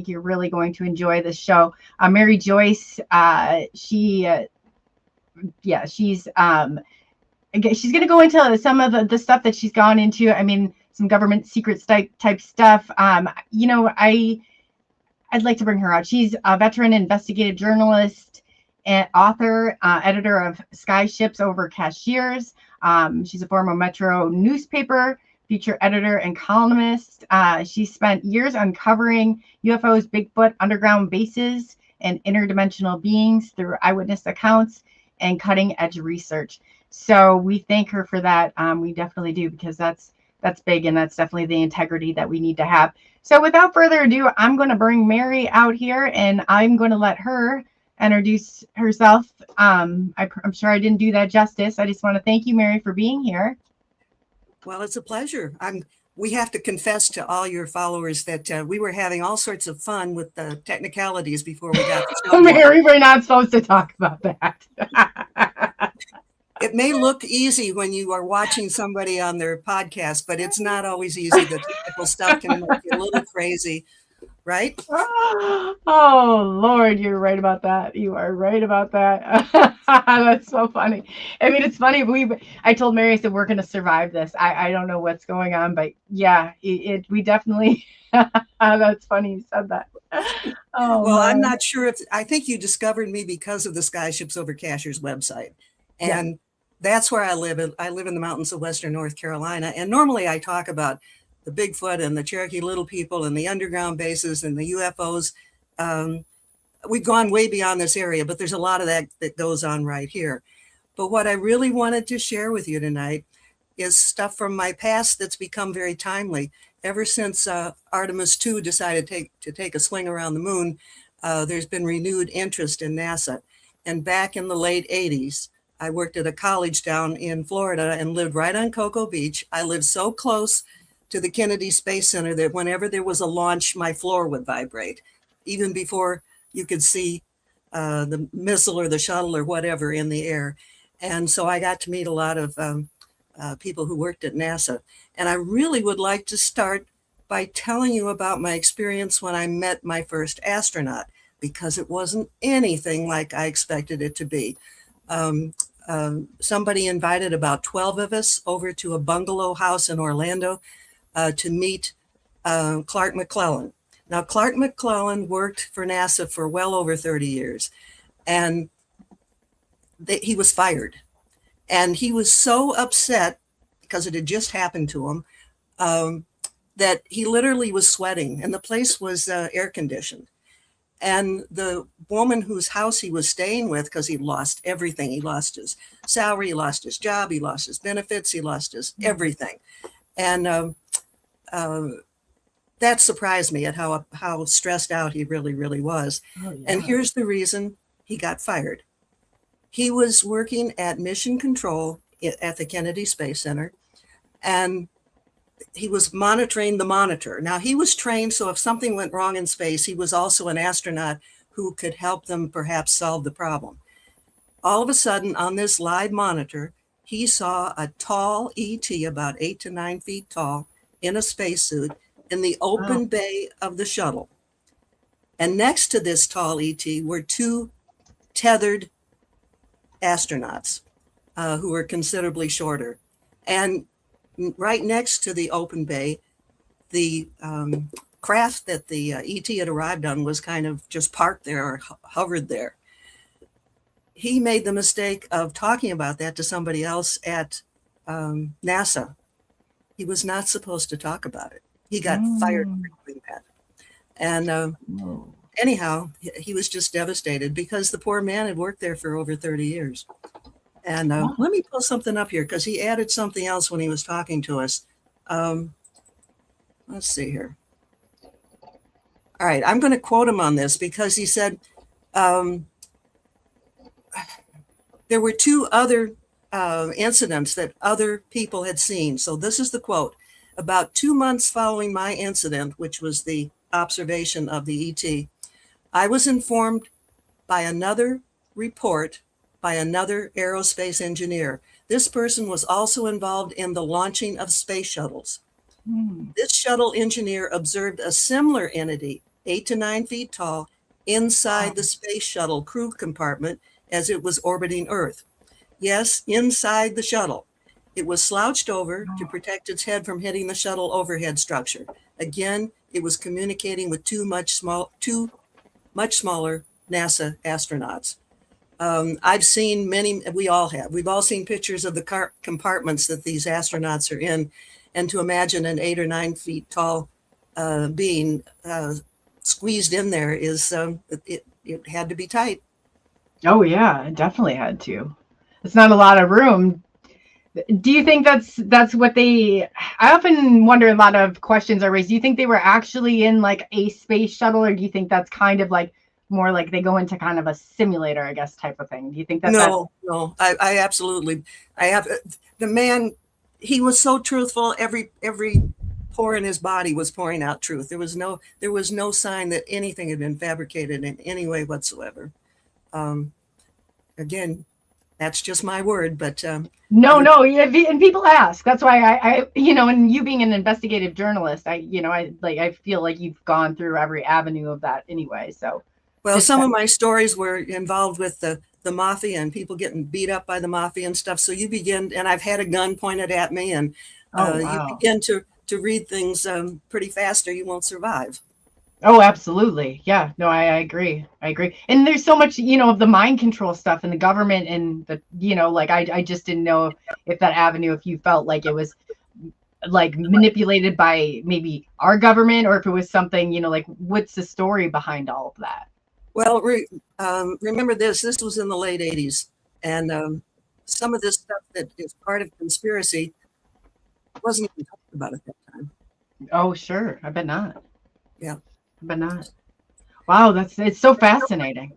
you're really going to enjoy this show. Mary Joyce, she's going to go into some of the stuff that she's gone into. I mean, some government secret type stuff. I'd like to bring her out. She's a veteran investigative journalist and author, editor of Sky Ships Over Cashiers. She's a former Metro newspaper feature editor and columnist. She spent years uncovering UFOs, Bigfoot, underground bases, and interdimensional beings through eyewitness accounts and cutting edge research. So we thank her for that. We definitely do, because that's big, and that's definitely the integrity that we need to have. So without further ado, I'm going to bring Mary out here, and I'm going to let her introduce herself. I'm sure I didn't do that justice. I just want to thank you, Mary, for being here. Well, it's a pleasure. We have to confess to all your followers that we were having all sorts of fun with the technicalities before we got the show. Mary, we're not supposed to talk about that. It may look easy when you are watching somebody on their podcast, but it's not always easy. The technical stuff can make you a little crazy, right? Oh, Lord, you're right about that. You are right about that. That's so funny. I mean, it's funny. I told Mary, I said, we're going to survive this. I don't know what's going on, but yeah, we definitely, that's funny you said that. Oh, well, I'm not sure I think you discovered me because of the Sky Ships Over Cashiers website. And that's where I live. I live in the mountains of Western North Carolina. And normally I talk about the Bigfoot and the Cherokee Little People and the underground bases and the UFOs. We've gone way beyond this area, but there's a lot of that goes on right here. But what I really wanted to share with you tonight is stuff from my past that's become very timely. Ever since Artemis II decided to take a swing around the moon, there's been renewed interest in NASA. And back in the late 80s, I worked at a college down in Florida and lived right on Cocoa Beach. I lived so close to the Kennedy Space Center that whenever there was a launch, my floor would vibrate, even before you could see the missile or the shuttle or whatever in the air. And so I got to meet a lot of people who worked at NASA. And I really would like to start by telling you about my experience when I met my first astronaut, because it wasn't anything like I expected it to be. Somebody invited about 12 of us over to a bungalow house in Orlando to meet Clark McClellan. Now, Clark McClellan worked for NASA for well over 30 years, and he was fired. And he was so upset because it had just happened to him that he literally was sweating, and the place was air conditioned. And the woman whose house he was staying with, because he lost everything, he lost his salary, he lost his job, he lost his benefits, he lost his everything. And that surprised me at how stressed out he really, really was. Oh, yeah. And here's the reason he got fired. He was working at Mission Control at the Kennedy Space Center, and he was monitoring the monitor. Now, he was trained, so if something went wrong in space, he was also an astronaut who could help them perhaps solve the problem. All of a sudden, on this live monitor, he saw a tall ET, about 8 to 9 feet tall, in a spacesuit in the open bay of the shuttle. And next to this tall ET were two tethered astronauts who were considerably shorter. And right next to the open bay, the craft that the ET had arrived on was kind of just parked there or hovered there. He made the mistake of talking about that to somebody else at NASA. He was not supposed to talk about it. He got fired for doing that. And anyhow, he was just devastated because the poor man had worked there for over 30 years. And let me pull something up here because he added something else when he was talking to us. Let's see here. All right, I'm going to quote him on this because he said there were two other incidents that other people had seen. So this is the quote. About 2 months following my incident, which was the observation of the ET, I was informed by another report by another aerospace engineer. This person was also involved in the launching of space shuttles. This shuttle engineer observed a similar entity 8 to 9 feet tall, inside the space shuttle crew compartment as it was orbiting Earth. Yes, inside the shuttle. It was slouched over to protect its head from hitting the shuttle overhead structure. Again, it was communicating with two much smaller NASA astronauts. I've seen many, we all have. We've all seen pictures of the compartments that these astronauts are in. And to imagine an 8 or 9 feet tall being squeezed in there is, it had to be tight. Oh yeah, it definitely had to. It's not a lot of room. Do you think that's what they, I often wonder, a lot of questions are raised. Do you think they were actually in like a space shuttle, or do you think that's kind of like more like they go into kind of a simulator, I guess, type of thing? Do you think that No, I absolutely, I have, the man, he was so truthful. Every pore in his body was pouring out truth. There was no sign that anything had been fabricated in any way whatsoever. Again, that's just my word, but no, and people ask. That's why I and you being an investigative journalist, I feel like you've gone through every avenue of that anyway. So, well, some of my stories were involved with the mafia and people getting beat up by the mafia and stuff. So you begin, and I've had a gun pointed at me, and you begin to read things pretty fast, or you won't survive. Oh, absolutely. Yeah, no, I agree. And there's so much, of the mind control stuff in the government, and the, like, I just didn't know if that avenue, if you felt like it was like manipulated by maybe our government, or if it was something, like, what's the story behind all of that? Well, remember this was in the late 80s. And some of this stuff that is part of conspiracy wasn't even talked about at that time. Oh, sure. I bet not. Yeah. But not. Wow, it's so fascinating.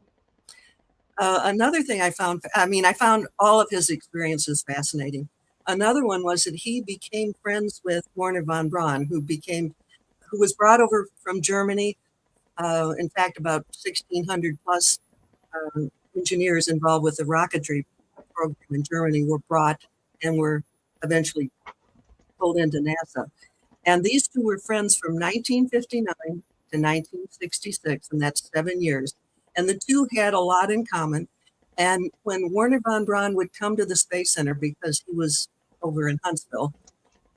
Another thing I found all of his experiences fascinating. Another one was that he became friends with Werner von Braun, who was brought over from Germany. In fact, about 1,600 plus engineers involved with the rocketry program in Germany were brought and were eventually pulled into NASA. And these two were friends from 1959 to 1966, and that's 7 years. And the two had a lot in common. And when Werner von Braun would come to the Space Center, because he was over in Huntsville,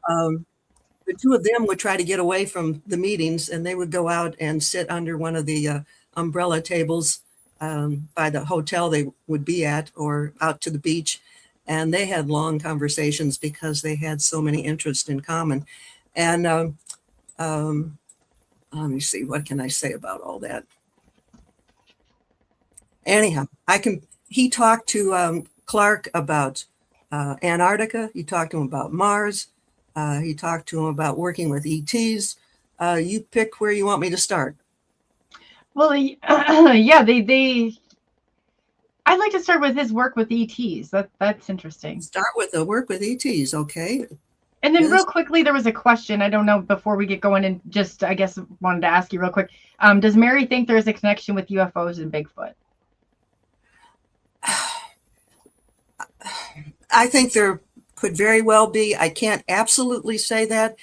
the two of them would try to get away from the meetings, and they would go out and sit under one of the umbrella tables by the hotel they would be at, or out to the beach. And they had long conversations because they had so many interests in common. And let me see, what can I say about all that? Anyhow, he talked to Clark about Antarctica. He talked to him about Mars. He talked to him about working with ETs. You pick where you want me to start. Well, yeah, I'd like to start with his work with ETs. That's interesting. Start with the work with ETs, okay. And then real quickly, there was a question, I don't know, before we get going, and just, I guess, wanted to ask you real quick. Does Mary think there's a connection with UFOs and Bigfoot? I think there could very well be. I can't absolutely say that,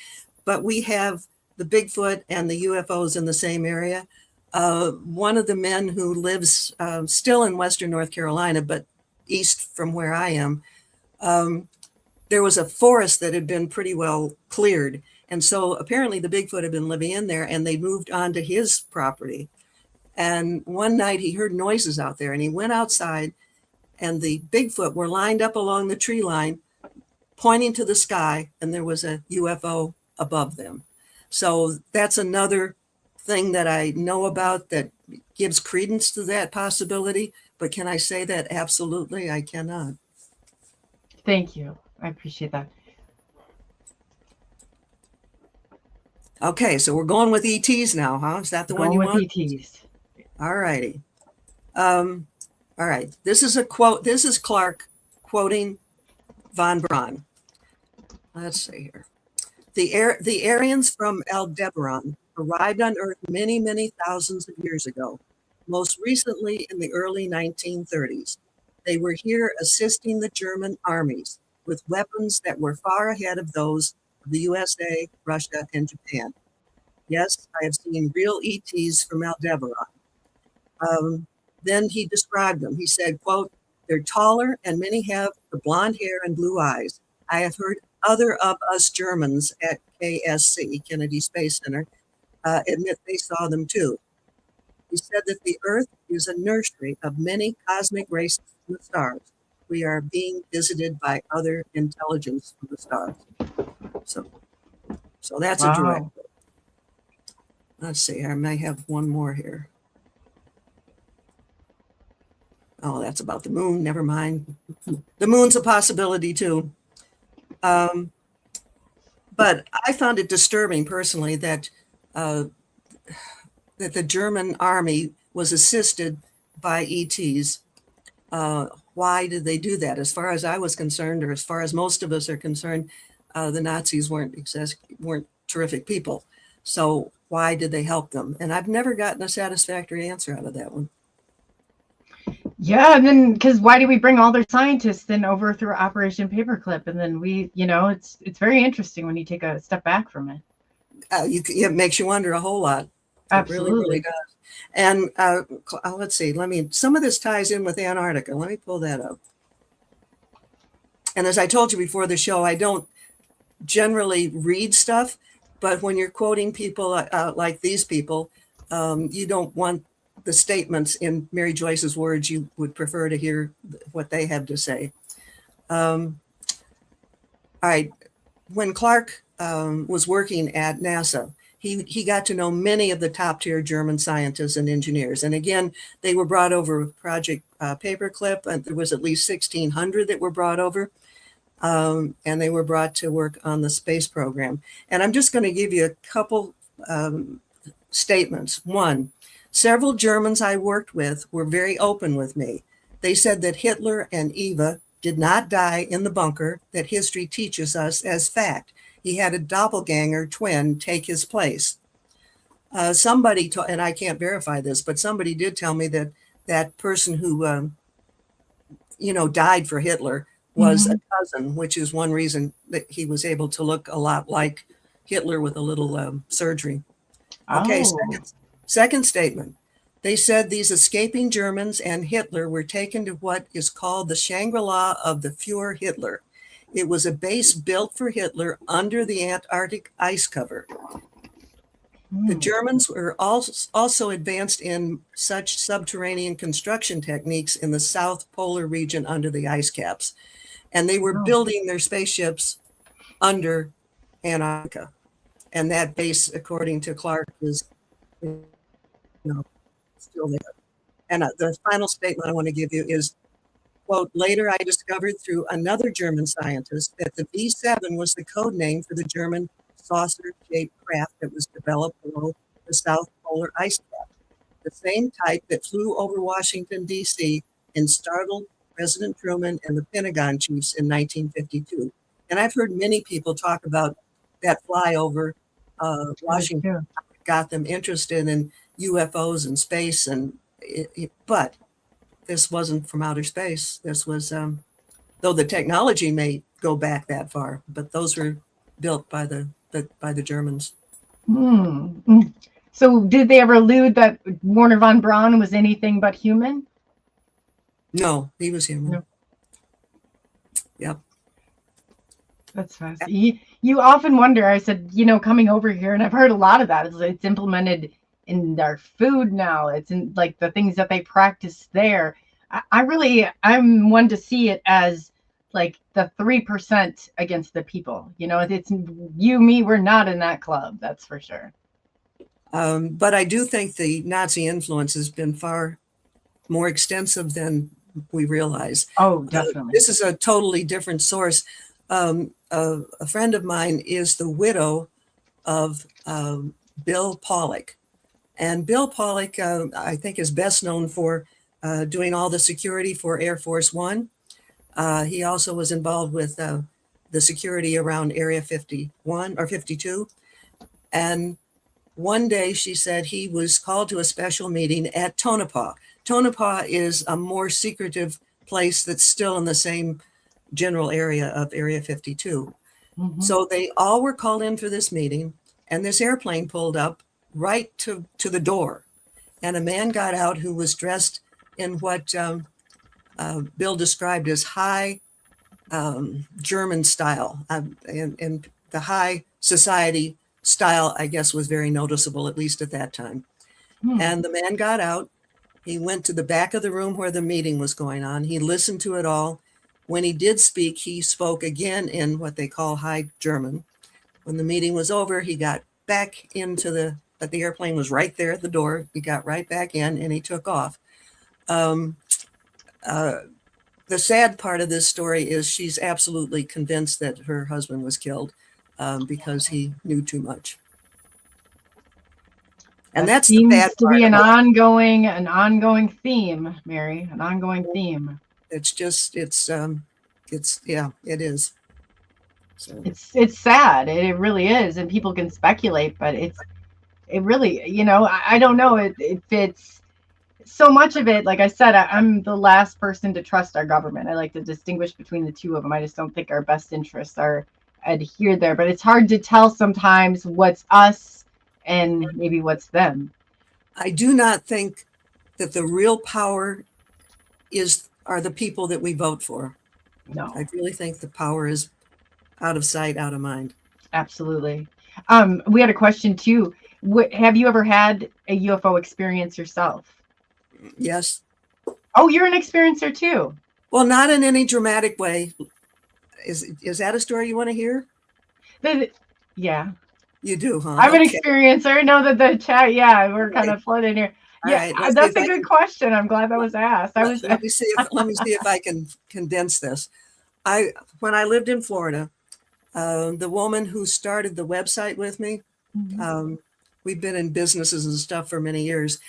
but we have the Bigfoot and the UFOs in the same area. One of the men who lives still in Western North Carolina, but east from where I am, there was a forest that had been pretty well cleared. And so apparently the Bigfoot had been living in there, and they moved onto his property. And one night he heard noises out there, and he went outside, and the Bigfoot were lined up along the tree line, pointing to the sky, and there was a UFO above them. So that's another thing that I know about that gives credence to that possibility. But can I say that? Absolutely, I cannot. Thank you. I appreciate that. Okay, so we're going with ETs now, huh? Is that the one you want? Going with ETs. All righty. All right. This is a quote. This is Clark quoting von Braun. Let's see here. The Aryans from Aldebaran arrived on Earth many, many thousands of years ago, most recently in the early 1930s. They were here assisting the German armies with weapons that were far ahead of those of the USA, Russia, and Japan. Yes, I have seen real ETs from Aldebaran. Then he described them. He said, quote, they're taller and many have the blonde hair and blue eyes. I have heard other of us Germans at KSC, Kennedy Space Center, admit they saw them too. He said that the Earth is a nursery of many cosmic races from the stars. We are being visited by other intelligence from the stars. So that's a direct. Let's see, I may have one more here. Oh, that's about the moon. Never mind. The moon's a possibility too. But I found it disturbing personally that that the German army was assisted by ETs. Why did they do that? As far as I was concerned, or as far as most of us are concerned, the Nazis weren't terrific people. So why did they help them? And I've never gotten a satisfactory answer out of that one. Yeah, and then because why do we bring all their scientists then over through Operation Paperclip? And then we, it's very interesting when you take a step back from it. It makes you wonder a whole lot. Absolutely. It really does. And let's see, some of this ties in with Antarctica. Let me pull that up. And as I told you before the show, I don't generally read stuff, but when you're quoting people like these people, you don't want the statements in Mary Joyce's words. You would prefer to hear what they have to say. All right. When Clark was working at NASA, he got to know many of the top tier German scientists and engineers. And again, they were brought over Project Paperclip, and there was at least 1,600 that were brought over. And they were brought to work on the space program. And I'm just going to give you a couple statements. One, several Germans I worked with were very open with me. They said that Hitler and Eva did not die in the bunker that history teaches us as fact. He had a doppelganger twin take his place. Somebody, and I can't verify this, but somebody did tell me that that person who, died for Hitler was a cousin, which is one reason that he was able to look a lot like Hitler with a little surgery. Okay, second statement. They said these escaping Germans and Hitler were taken to what is called the Shangri-La of the Fuhrer Hitler. It was a base built for Hitler under the Antarctic ice cover. The Germans were also advanced in such subterranean construction techniques in the South Polar region under the ice caps. And they were building their spaceships under Antarctica. And that base, according to Clark, is still there. And the final statement I want to give you is, quote, later I discovered through another German scientist that the B-7 was the code name for the German saucer-shaped craft that was developed below the South Polar ice cap, the same type that flew over Washington, D.C. and startled President Truman and the Pentagon chiefs in 1952. And I've heard many people talk about that flyover Washington got them interested in UFOs and space, but this wasn't from outer space. This was, though the technology may go back that far, but those were built by the Germans. So did they ever allude that Wernher von Braun was anything but human? No, he was human. No. Yep. That's fascinating. You often wonder, I said, coming over here, and I've heard a lot of that. It's implemented in our food now. It's in like the things that they practice there. I'm one to see it as like the 3% against the people. It's you, me, we're not in that club. That's for sure. But I do think the Nazi influence has been far more extensive than we realize. Oh, definitely. This is a totally different source. A friend of mine is the widow of Bill Pollock. And Bill Pollock, I think, is best known for doing all the security for Air Force One. He also was involved with the security around Area 51 or 52. And one day she said he was called to a special meeting at Tonopah. Tonopah is a more secretive place that's still in the same general area of Area 52. So they all were called in for this meeting. and this airplane pulled up right to the door. And a man got out who was dressed in what Bill described as high German style. And the high society style, I guess, was very noticeable, at least at that time. And the man got out. He went to the back of the room where the meeting was going on. He listened to it all. When he did speak, he spoke again in what they call High German. When the meeting was over, he got back into the airplane was right there at the door. He got right back in and he took off. The sad part of this story is she's absolutely convinced that her husband was killed because he knew too much. And that's the bad seems to part be an about it. ongoing theme, Mary, an ongoing theme. It's just, yeah, it is. So. It's sad. It really is. And people can speculate, but it really, you know, I don't know if it's so much of it. Like I said, I'm the last person to trust our government. I like to distinguish between the two of them. I just don't think our best interests are adhered there, but it's hard to tell sometimes what's us and maybe what's them. I do not think that the real power are the people that we vote for. No, I really think the power is out of sight, out of mind. absolutely. We had a question too. Have you ever had a UFO experience yourself? Yes. Oh, you're an experiencer too. Well, not in any dramatic way. Is that a story you want to hear? Yeah. You do, huh? I'm an experiencer. Know that the chat, yeah, we're kind of flooded here. Yeah, right, that's a good question. I'm glad that was asked. Let me see if I can condense this. When I lived in Florida, the woman who started the website with me, we've been in businesses and stuff for many years.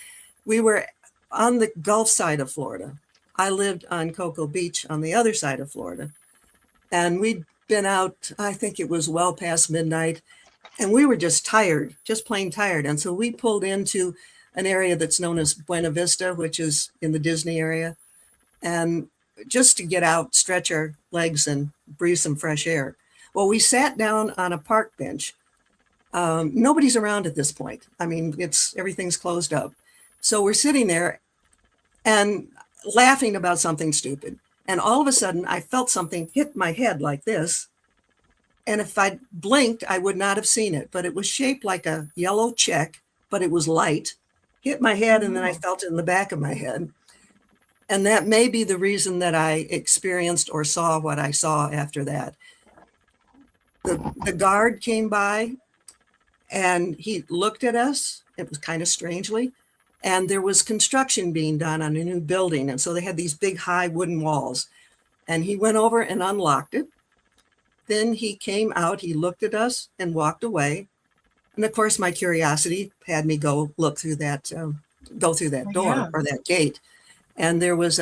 We were on the Gulf side of Florida. I lived on Cocoa Beach on the other side of Florida. And we'd been out, I think it was well past midnight, and we were just tired, just plain tired. And so we pulled into an area that's known as Buena Vista, which is in the Disney area. And just to get out, stretch our legs and breathe some fresh air. Well, we sat down on a park bench. Nobody's around at this point. I mean, everything's closed up. So we're sitting there and laughing about something stupid. And all of a sudden I felt something hit my head like this. And if I'd blinked, I would not have seen it, but it was shaped like a yellow check, but it was light, hit my head. And then I felt it in the back of my head. And that may be the reason that I experienced or saw what I saw after that. The guard came by and he looked at us. It was kind of strangely. And there was construction being done on a new building. And so they had these big high wooden walls. And he went over and unlocked it. Then he came out, he looked at us and walked away. And of course, my curiosity had me go through that door or that gate. And there was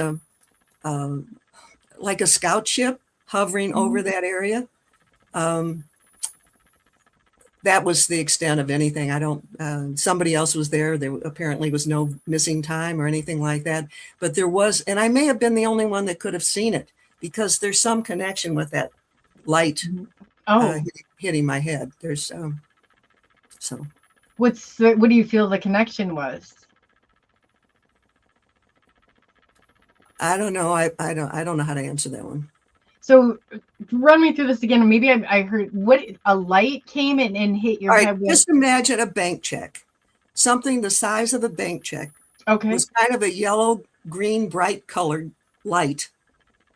like a scout ship hovering over that area. That was the extent of anything. Somebody else was there. There apparently was no missing time or anything like that. But there was, and I may have been the only one that could have seen it because there's some connection with that light hitting my head. There's so. What do you feel the connection was? I don't know. I don't know how to answer that one. So run me through this again. Maybe I heard a light came in and hit your head. Just imagine a bank check, something the size of a bank check. Okay. It was kind of a yellow, green, bright colored light,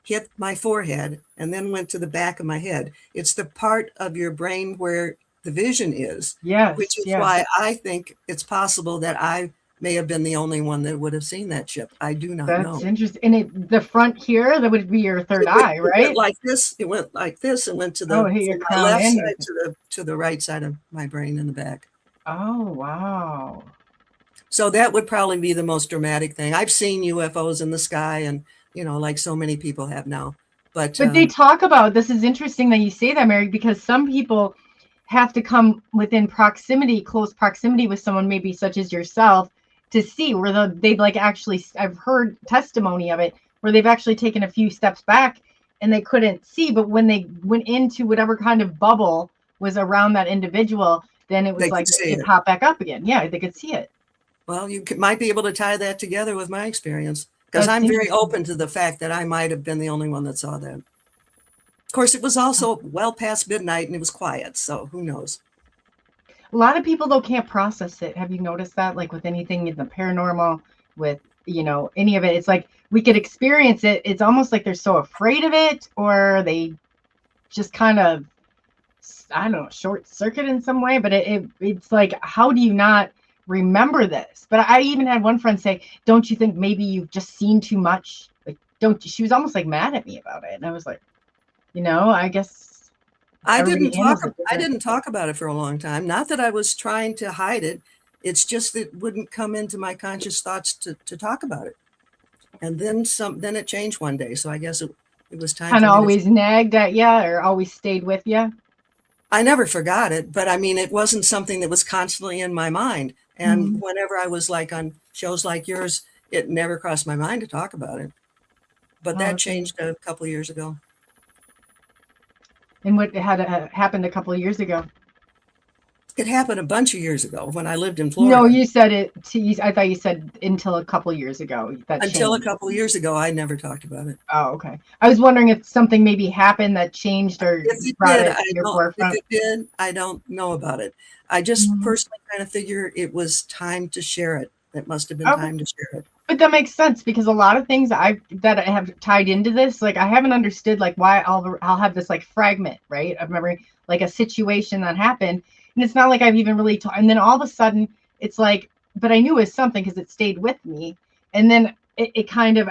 hit my forehead, and then went to the back of my head. It's the part of your brain where the vision is. Yes. Which is why I think it's possible that I may have been the only one that would have seen that ship. I do not know. That's interesting. And the front here, that would be your third eye, right? It went like this. It went like this and went to the my left side to the right side of my brain in the back. Oh, wow. So that would probably be the most dramatic thing. I've seen UFOs in the sky and, like so many people have now. But they talk about, this is interesting that you say that, Mary, because some people have to come within close proximity with someone maybe such as yourself to see where they've like actually, I've heard testimony of it where they've actually taken a few steps back and they couldn't see, but when they went into whatever kind of bubble was around that individual, then it was They like could see it it. popped back up again. Yeah, they could see it. Well, might be able to tie that together with my experience, because That's I'm very interesting. open to the fact that I might have been the only one that saw that. Of course, it was also well past midnight and it was quiet, so who knows? A lot of people though can't process it. Have you noticed that? Like with anything in the paranormal, with any of it, it's like we could experience it. It's almost like they're so afraid of it, or they just kind of, I don't know, short circuit in some way. But it's like, how do you not remember this? But I even had one friend say, "Don't you think maybe you've just seen too much?" Like, don't. She was almost like mad at me about it, and I was like, I guess everybody handles it I different. didn't talk about it for a long time. Not that I was trying to hide it. It's just that it wouldn't come into my conscious thoughts to talk about it. And then it changed one day. So I guess it was time Kind for of me always nagged at you, or always stayed with you. I never forgot it, but I mean, it wasn't something that was constantly in my mind. And whenever I was like on shows like yours, it never crossed my mind to talk about it. But that changed a couple of years ago. And what had happened a couple of years ago? It happened a bunch of years ago when I lived in Florida. No, you said it. I thought you said until a couple of years ago. Until a couple of years ago, I never talked about it. Oh, okay. I was wondering if something maybe happened that changed or brought it to your forefront. If it did, I don't know about it. I just personally kind of figure it was time to share it. It must have been time to share it. But that makes sense, because a lot of things that I have tied into this, like I haven't understood like why I'll have this like fragment, right, of memory, like a situation that happened, and it's not like I've even really and then all of a sudden it's like, but I knew it was something because it stayed with me, and then it kind of,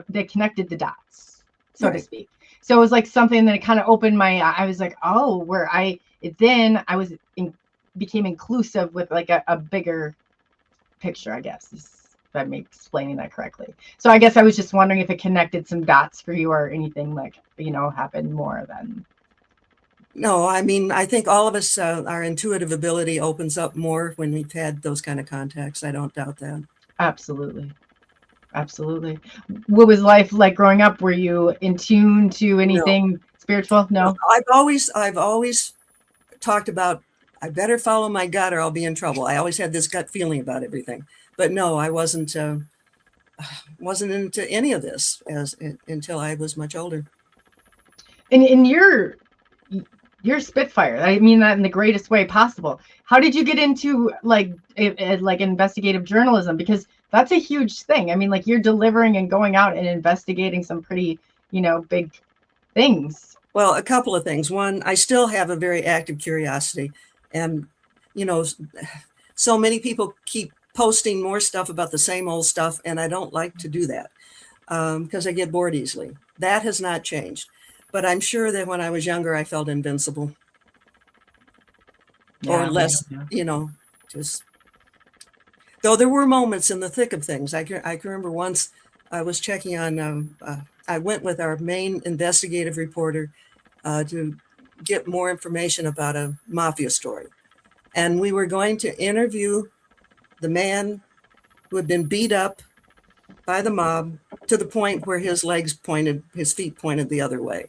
they connected the dots, so to speak. So it was like something that kind of opened I was like, oh, then I was became inclusive with like a bigger picture, I guess, if I'm explaining that correctly. So I guess I was just wondering if it connected some dots for you, or anything like, happened more than. No, I mean, I think all of us, our intuitive ability opens up more when we've had those kind of contacts. I don't doubt that. Absolutely. Absolutely. What was life like growing up? Were you in tune to anything spiritual? No. I've always talked about, I better follow my gut or I'll be in trouble. I always had this gut feeling about everything. But no, I wasn't into any of this until I was much older. And you're Spitfire. I mean that in the greatest way possible. How did you get into like investigative journalism? Because that's a huge thing. I mean, like, you're delivering and going out and investigating some pretty, big things. Well, a couple of things. One, I still have a very active curiosity, and so many people keep posting more stuff about the same old stuff, and I don't like to do that because I get bored easily. That has not changed. But I'm sure that when I was younger, I felt invincible. Or less, just, though there were moments in the thick of things. I can remember once I was checking on, I went with our main investigative reporter to get more information about a mafia story. And we were going to interview the man who had been beat up by the mob to the point where his feet pointed the other way.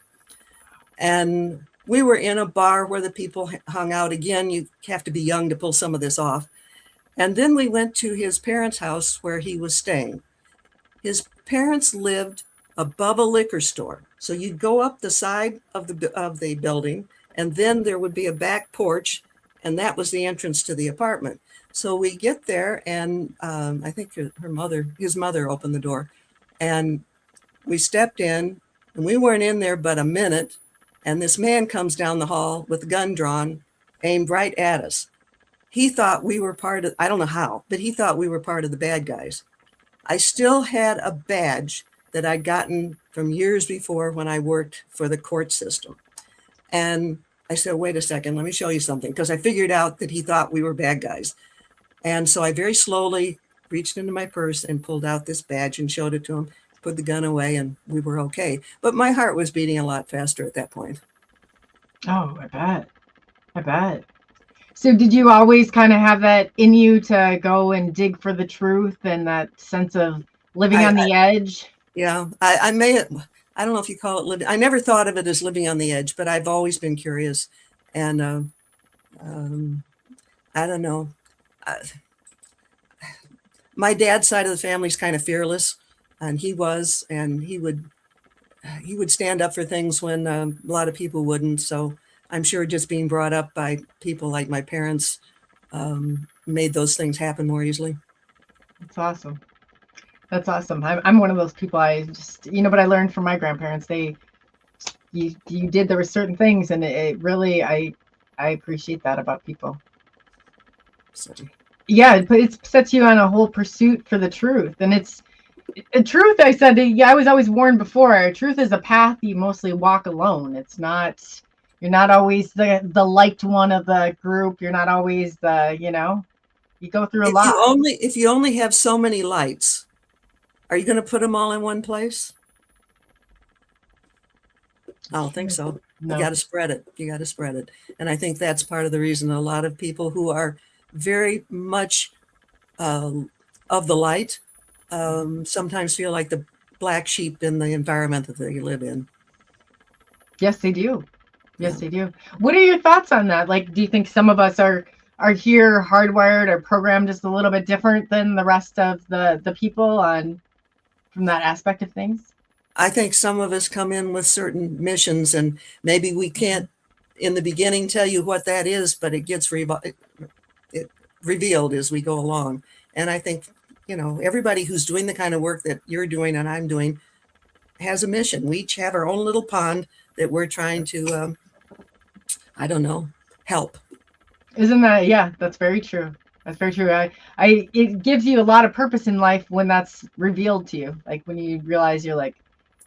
And we were in a bar where the people hung out. Again, you have to be young to pull some of this off. And then we went to his parents' house where he was staying. His parents lived above a liquor store. So you'd go up the side of the building, and then there would be a back porch, and that was the entrance to the apartment. So we get there, and I think his mother opened the door, and we stepped in, and we weren't in there but a minute. And this man comes down the hall with a gun drawn, aimed right at us. He thought we were I don't know how, but he thought we were part of the bad guys. I still had a badge that I'd gotten from years before when I worked for the court system. And I said, wait a second, let me show you something, because I figured out that he thought we were bad guys. And so I very slowly reached into my purse and pulled out this badge and showed it to him. Put the gun away, and we were okay. But my heart was beating a lot faster at that point. Oh, I bet. So did you always kind of have that in you to go and dig for the truth and that sense of living on the edge? Yeah, I don't know if you call it living. I never thought of it as living on the edge, but I've always been curious. And, I don't know. My dad's side of the family is kind of fearless, and he would stand up for things when a lot of people wouldn't. So I'm sure just being brought up by people like my parents made those things happen more easily. That's awesome. That's awesome. I'm one of those people. I just, but I learned from my grandparents. You did, there were certain things, and it really, I appreciate that about people. So, yeah, but it sets you on a whole pursuit for the truth. And it's truth. I said, yeah, I was always warned before. Truth is a path you mostly walk alone. It's not, you're not always the liked one of the group. You're not always the, you go through a lot. If you only have so many lights, are you going to put them all in one place? I don't think so. No. You got to spread it. You got to spread it. And I think that's part of the reason a lot of people who are very much of the light sometimes feel like the black sheep in the environment that they live in. Yes, they do. Yes, they do. What are your thoughts on that? Like, do you think some of us are here hardwired or programmed just a little bit different than the rest of the people from that aspect of things? I think some of us come in with certain missions, and maybe we can't in the beginning tell you what that is, but it gets revealed as we go along. And I think, everybody who's doing the kind of work that you're doing and I'm doing has a mission. We each have our own little pond that we're trying to, help. Isn't that, yeah, that's very true. That's very true. It gives you a lot of purpose in life when that's revealed to you. Like when you realize you're like,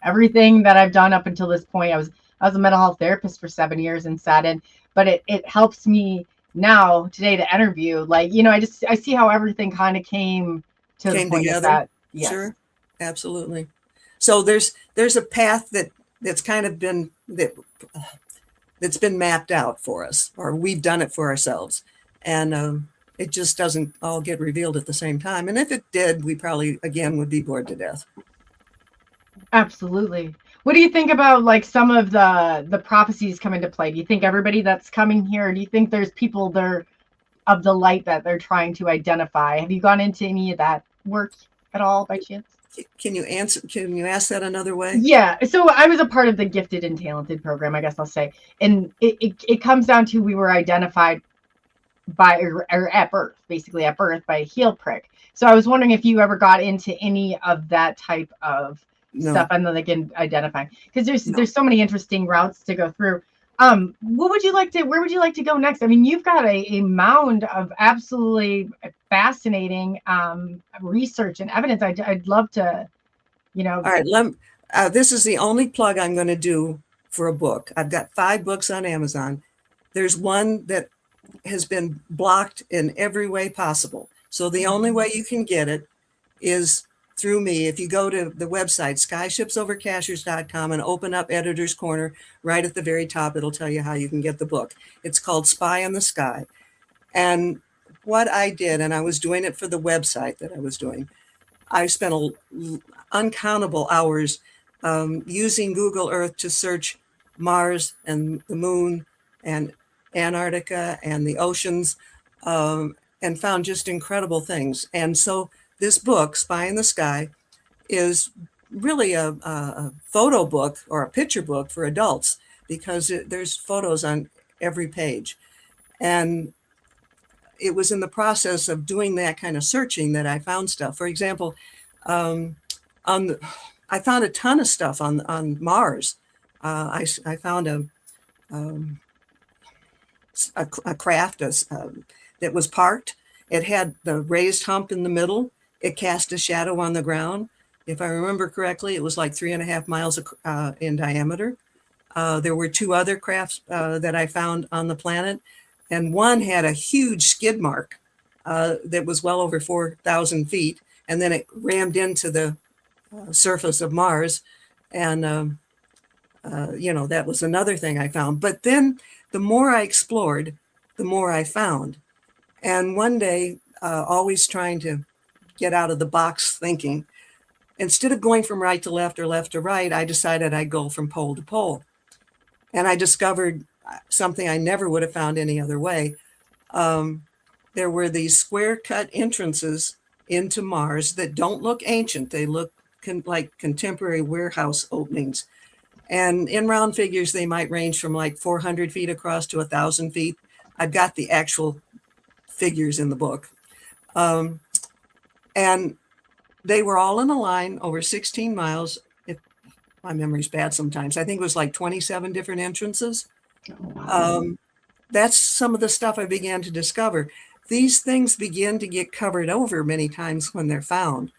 everything that I've done up until this point, I was a mental health therapist for 7 years and sat in, but it helps me now today to interview. Like, I see how everything kind of came together. That. Yes. Sure. Absolutely. So there's a path that's kind of been, that's been mapped out for us, or we've done it for ourselves. And it just doesn't all get revealed at the same time. And if it did, we probably, again, would be bored to death. Absolutely. What do you think about like some of the prophecies come into play? Do you think everybody that's coming here, do you think there's people there of the light that they're trying to identify? Have you gone into any of that work at all by chance? Can you ask that another way? Yeah. So I was a part of the Gifted and Talented program, I guess I'll say. And it comes down to, we were identified by, or at birth, basically at birth, by a heel prick. So I was wondering if you ever got into any of that type of stuff, and then they can identify, because there's so many interesting routes to go through. Where would you like to go next? I mean, you've got a mound of absolutely fascinating research and evidence. I'd love to, All right, this is the only plug I'm going to do for a book. I've got 5 books on Amazon. There's one that has been blocked in every way possible. So the only way you can get it is through me. If you go to the website, skyshipsovercashiers.com, and open up Editor's Corner, right at the very top, it'll tell you how you can get the book. It's called Spy in the Sky. And what I did, and I was doing it for the website that I was doing, I spent uncountable hours using Google Earth to search Mars and the moon and Antarctica and the oceans, and found just incredible things. And so this book, Spy in the Sky, is really a photo book or a picture book for adults, because there's photos on every page. And it was in the process of doing that kind of searching that I found stuff. For example, I found a ton of stuff on Mars. I found a craft that was parked. It had the raised hump in the middle. It cast a shadow on the ground. If I remember correctly, it was like 3.5 miles in diameter. There were 2 other crafts that I found on the planet, and one had a huge skid mark that was well over 4,000 feet, and then it rammed into the surface of Mars. And, that was another thing I found. But then the more I explored, the more I found. And one day, always trying to get out of the box thinking, instead of going from right to left or left to right, I decided I'd go from pole to pole. And I discovered something I never would have found any other way. There were these square cut entrances into Mars that don't look ancient. They look like contemporary warehouse openings. And in round figures, they might range from like 400 feet across to 1,000 feet. I've got the actual figures in the book. And they were all in a line over 16 miles. If my memory's bad sometimes, I think it was like 27 different entrances. That's some of the stuff I began to discover. These things begin to get covered over many times when they're found.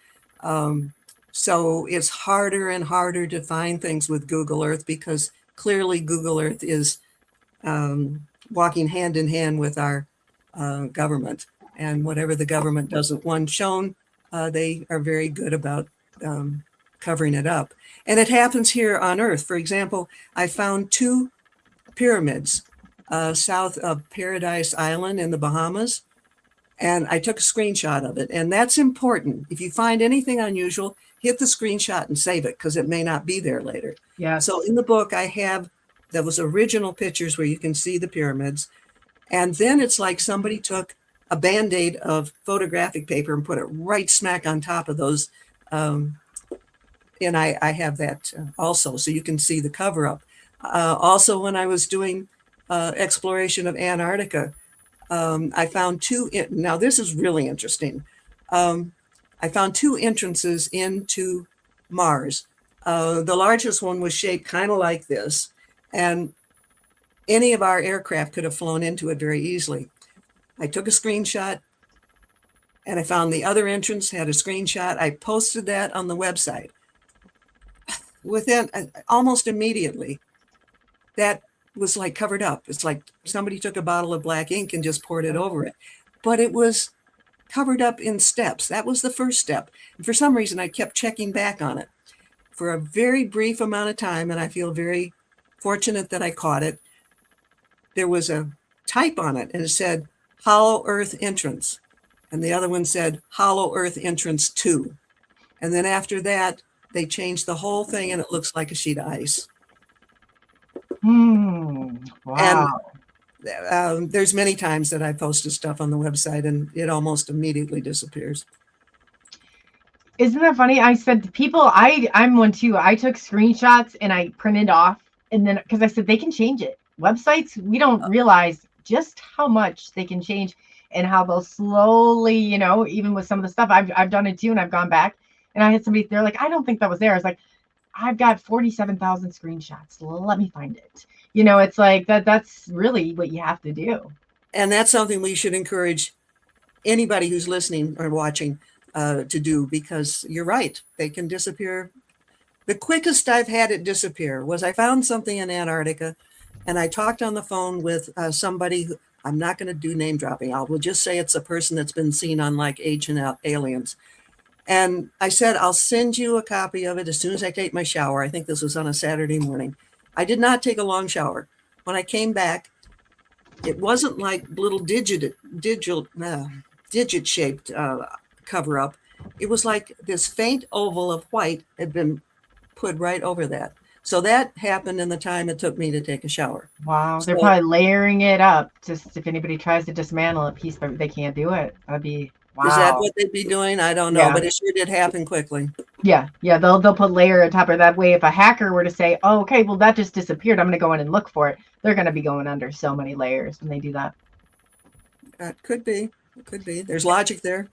So it's harder and harder to find things with Google Earth, because clearly Google Earth is walking hand in hand with our government. And whatever the government doesn't want shown, they are very good about covering it up. And it happens here on Earth. For example, I found 2 pyramids south of Paradise Island in the Bahamas. And I took a screenshot of it. And that's important. If you find anything unusual, hit the screenshot and save it, because it may not be there later. Yeah. So in the book, I have those original pictures where you can see the pyramids. And then it's like somebody took a Band-Aid of photographic paper and put it right smack on top of those. And I have that also, so you can see the cover up. Also, when I was doing exploration of Antarctica, I found 2, now this is really interesting. I found 2 entrances into Mars. The largest one was shaped kind of like this, and any of our aircraft could have flown into it very easily. I took a screenshot, and I found the other entrance had a screenshot. I posted that on the website. Within almost immediately, that was like covered up. It's like somebody took a bottle of black ink and just poured it over it. But it was covered up in steps. That was the first step. And for some reason, I kept checking back on it for a very brief amount of time, and I feel very fortunate that I caught it. There was a type on it, and it said Hollow Earth Entrance. And the other one said Hollow Earth Entrance 2. And then after that, they changed the whole thing, and it looks like a sheet of ice. Wow. And there's many times that I posted stuff on the website, and it almost immediately disappears. Isn't that funny? I said to people, I'm one too. I took screenshots and I printed off, and then because I said they can change it. Websites, we don't realize just how much they can change, and how they'll slowly, even with some of the stuff I've done it too, and I've gone back, and I had somebody, they're like, I don't think that was there. I was like, I've got 47,000 screenshots. Let me find it. It's like that's really what you have to do. And that's something we should encourage anybody who's listening or watching to do, because you're right. They can disappear. The quickest I've had it disappear was I found something in Antarctica, and I talked on the phone with somebody who, I'm not going to do name dropping. I will just say it's a person that's been seen on like Ancient Aliens. And I said, I'll send you a copy of it as soon as I take my shower. I think this was on a Saturday morning. I did not take a long shower. When I came back, it wasn't like little digit shaped cover up. It was like this faint oval of white had been put right over that. So that happened in the time it took me to take a shower. Wow. They're probably layering it up. Just if anybody tries to dismantle a piece, but they can't do it. That'd be wow. Is that what they'd be doing? I don't know, but it sure did happen quickly. Yeah. They'll put layer on top of that way. If a hacker were to say, "Oh, okay, well that just disappeared. I'm going to go in and look for it," they're going to be going under so many layers when they do that. That could be. It could be. There's logic there.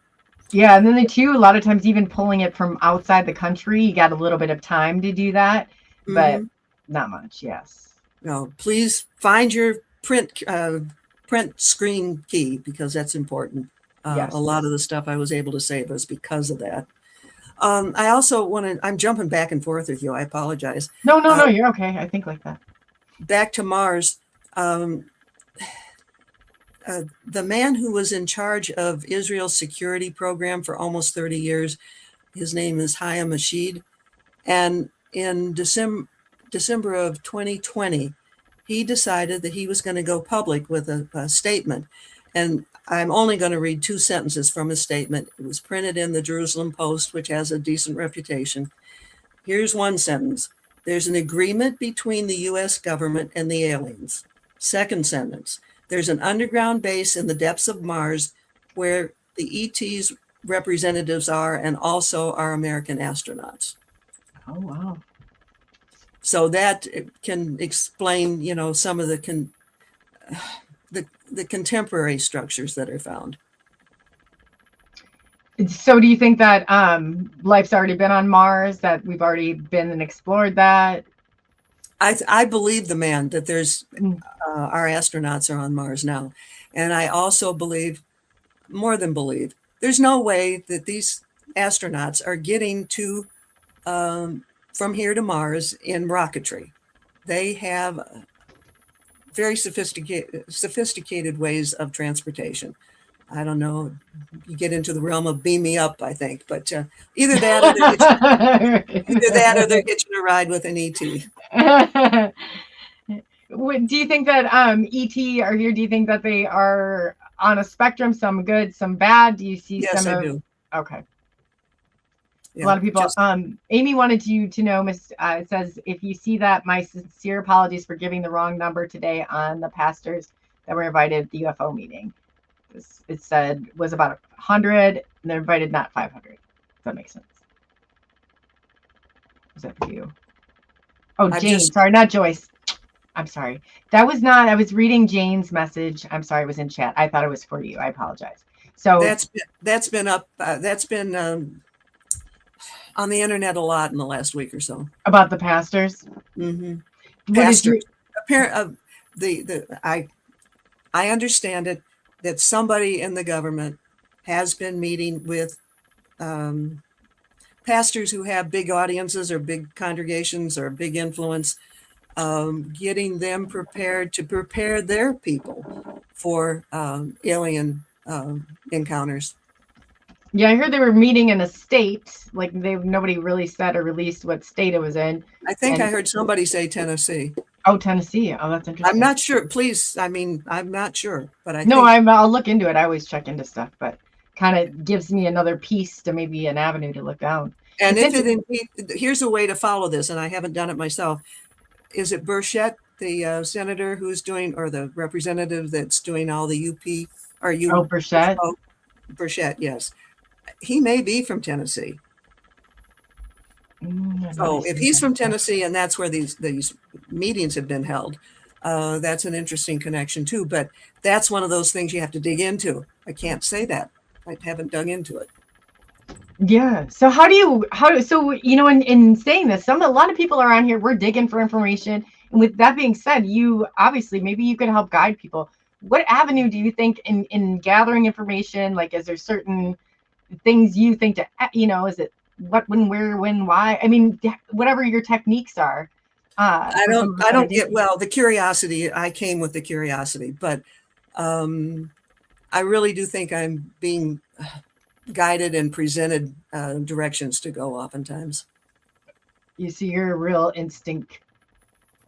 Yeah, and then a lot of times even pulling it from outside the country, you got a little bit of time to do that, but not much. Yes. No, please find your print screen key, because that's important. Yes. A lot of the stuff I was able to save was because of that. I also I'm jumping back and forth with you. I apologize. No, you're okay. I think like that. Back to Mars. The man who was in charge of Israel's security program for almost 30 years, his name is Hayam Rashid. And in December of 2020, he decided that he was going to go public with a statement. And I'm only going to read 2 sentences from his statement. It was printed in the Jerusalem Post, which has a decent reputation. Here's one sentence. There's an agreement between the U.S. government and the aliens. Second sentence, there's an underground base in the depths of Mars where the ET's representatives are, and also are American astronauts. Oh, wow. So that can explain, some of the contemporary structures that are found. So do you think that life's already been on Mars, that we've already been and explored that? I believe the man that there's our astronauts are on Mars now. And I also believe, more than believe, there's no way that these astronauts are getting to from here to Mars in rocketry. They have very sophisticated ways of transportation. I don't know, you get into the realm of beam me up, I think, but either that or they're hitching a ride with an ET. Do you think that ET are here? Do you think that they are on a spectrum, some good, some bad? Do you see yes, some I of... do. Okay. Yeah, a lot of people. Amy wanted you to know, it says, if you see that, my sincere apologies for giving the wrong number today on the pastors that were invited at the UFO meeting. It said was about 100, and they're invited, not 500. Does that make sense? Was that for you? Oh, Jane. Sorry, not Joyce. I'm sorry. That was not. I was reading Jane's message. I'm sorry, it was in chat. I thought it was for you. I apologize. So that's been up. That's been on the internet a lot in the last week or so. About the pastors. Mm-hmm. Pastors. I understand it that somebody in the government has been meeting with pastors who have big audiences or big congregations or big influence, getting them prepared to prepare their people for alien encounters. Yeah, I heard they were meeting in a state, like nobody really said or released what state it was in. I think I heard somebody say Tennessee. Oh, Tennessee. Oh, that's interesting. I'm not sure. Please, I'm not sure, but I'll look into it. I always check into stuff, but kind of gives me another piece to maybe an avenue to look down. And here's a way to follow this, and I haven't done it myself. Is it Burchett, the senator who's doing, or the representative that's doing all the UP or U? Oh, Burchett. Oh, Burchett, yes. He may be from Tennessee. So if he's from Tennessee and that's where these meetings have been held, that's an interesting connection too. But that's one of those things you have to dig into. I can't say that. I haven't dug into it. Yeah. So in saying this, a lot of people around here, we're digging for information. And with that being said, you obviously, maybe you could help guide people. What avenue do you think in gathering information? Like, is there certain things you think to, is it what, when, where, when, why? I mean, whatever your techniques are. I don't get, well, the curiosity, I came with the curiosity, but I really do think I'm being guided and presented directions to go oftentimes. You see your real instinct.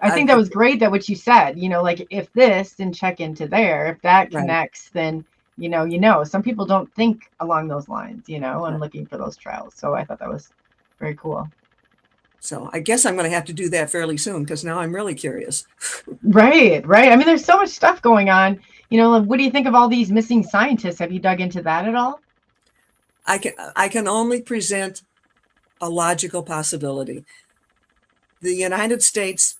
I think that was great that what you said, like if this, then check into there. If that connects, then, some people don't think along those lines, and looking for those trails. So I thought that was very cool. So I guess I'm going to have to do that fairly soon because now I'm really curious. Right. I mean, there's so much stuff going on. What do you think of all these missing scientists? Have you dug into that at all? I can only present a logical possibility. The United States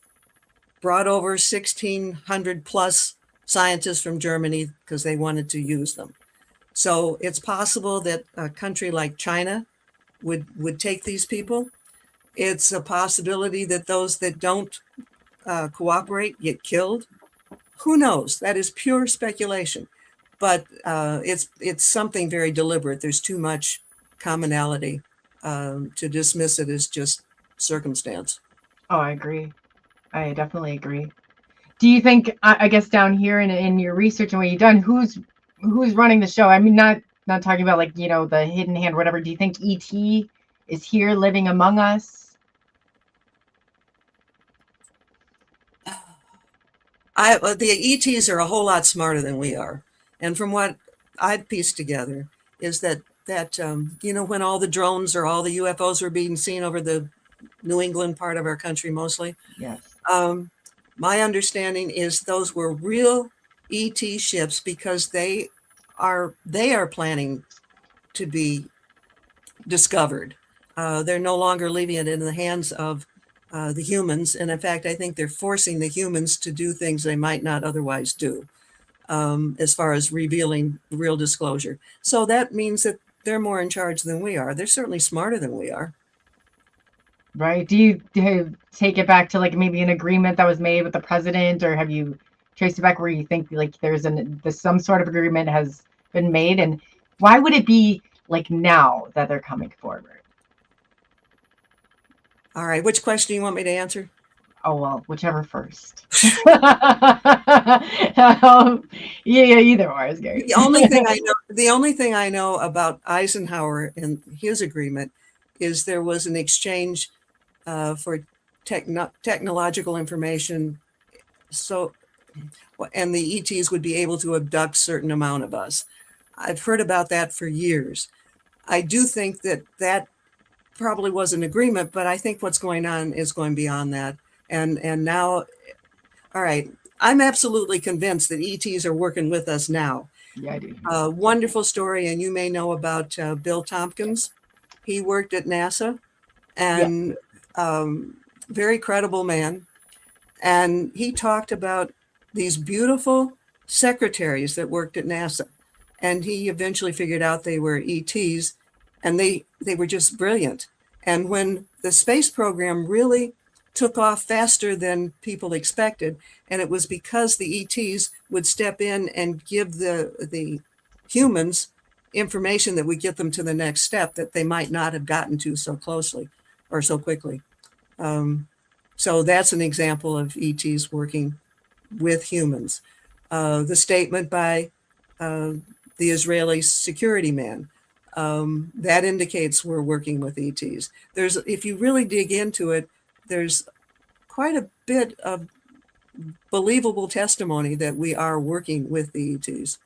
brought over 1,600 plus scientists from Germany because they wanted to use them. So it's possible that a country like China would take these people. It's a possibility that those that don't cooperate get killed. Who knows? That is pure speculation. But it's something very deliberate. There's too much commonality to dismiss it as just circumstance. Oh, I agree. I definitely agree. Do you think, I guess down here in your research and what you've done, who's running the show? I mean, not talking about like, the hidden hand, whatever. Do you think ET is here living among us? The ETs are a whole lot smarter than we are. And from what I've pieced together is that when all the drones or all the UFOs were being seen over the New England part of our country mostly, yes, My understanding is those were real ET ships because they are planning to be discovered. They're no longer leaving it in the hands of the humans. And in fact, I think they're forcing the humans to do things they might not otherwise do, as far as revealing real disclosure. So that means that they're more in charge than we are. They're certainly smarter than we are. Right. Do you take it back to like maybe an agreement that was made with the president, or have you traced it back where you think like there's some sort of agreement has been made? And why would it be like now that they're coming forward? All right. Which question do you want me to answer? Oh, well, whichever first. Yeah, either or is great. The only thing I know about Eisenhower and his agreement is there was an exchange for technological information. So, and the ETs would be able to abduct certain amount of us. I've heard about that for years. I do think that probably was an agreement, but I think what's going on is going beyond that. And now, all right, I'm absolutely convinced that ETs are working with us now. Yeah, I do. Wonderful story, and you may know about Bill Tompkins. He worked at NASA, and very credible man. And he talked about these beautiful secretaries that worked at NASA. And he eventually figured out they were ETs, and they were just brilliant. And when the space program really took off faster than people expected, and it was because the ETs would step in and give the humans information that would get them to the next step that they might not have gotten to so closely or so quickly. So that's an example of ETs working with humans. The statement by the Israeli security man, that indicates we're working with ETs. If you really dig into it, there's quite a bit of believable testimony that we are working with the ETs.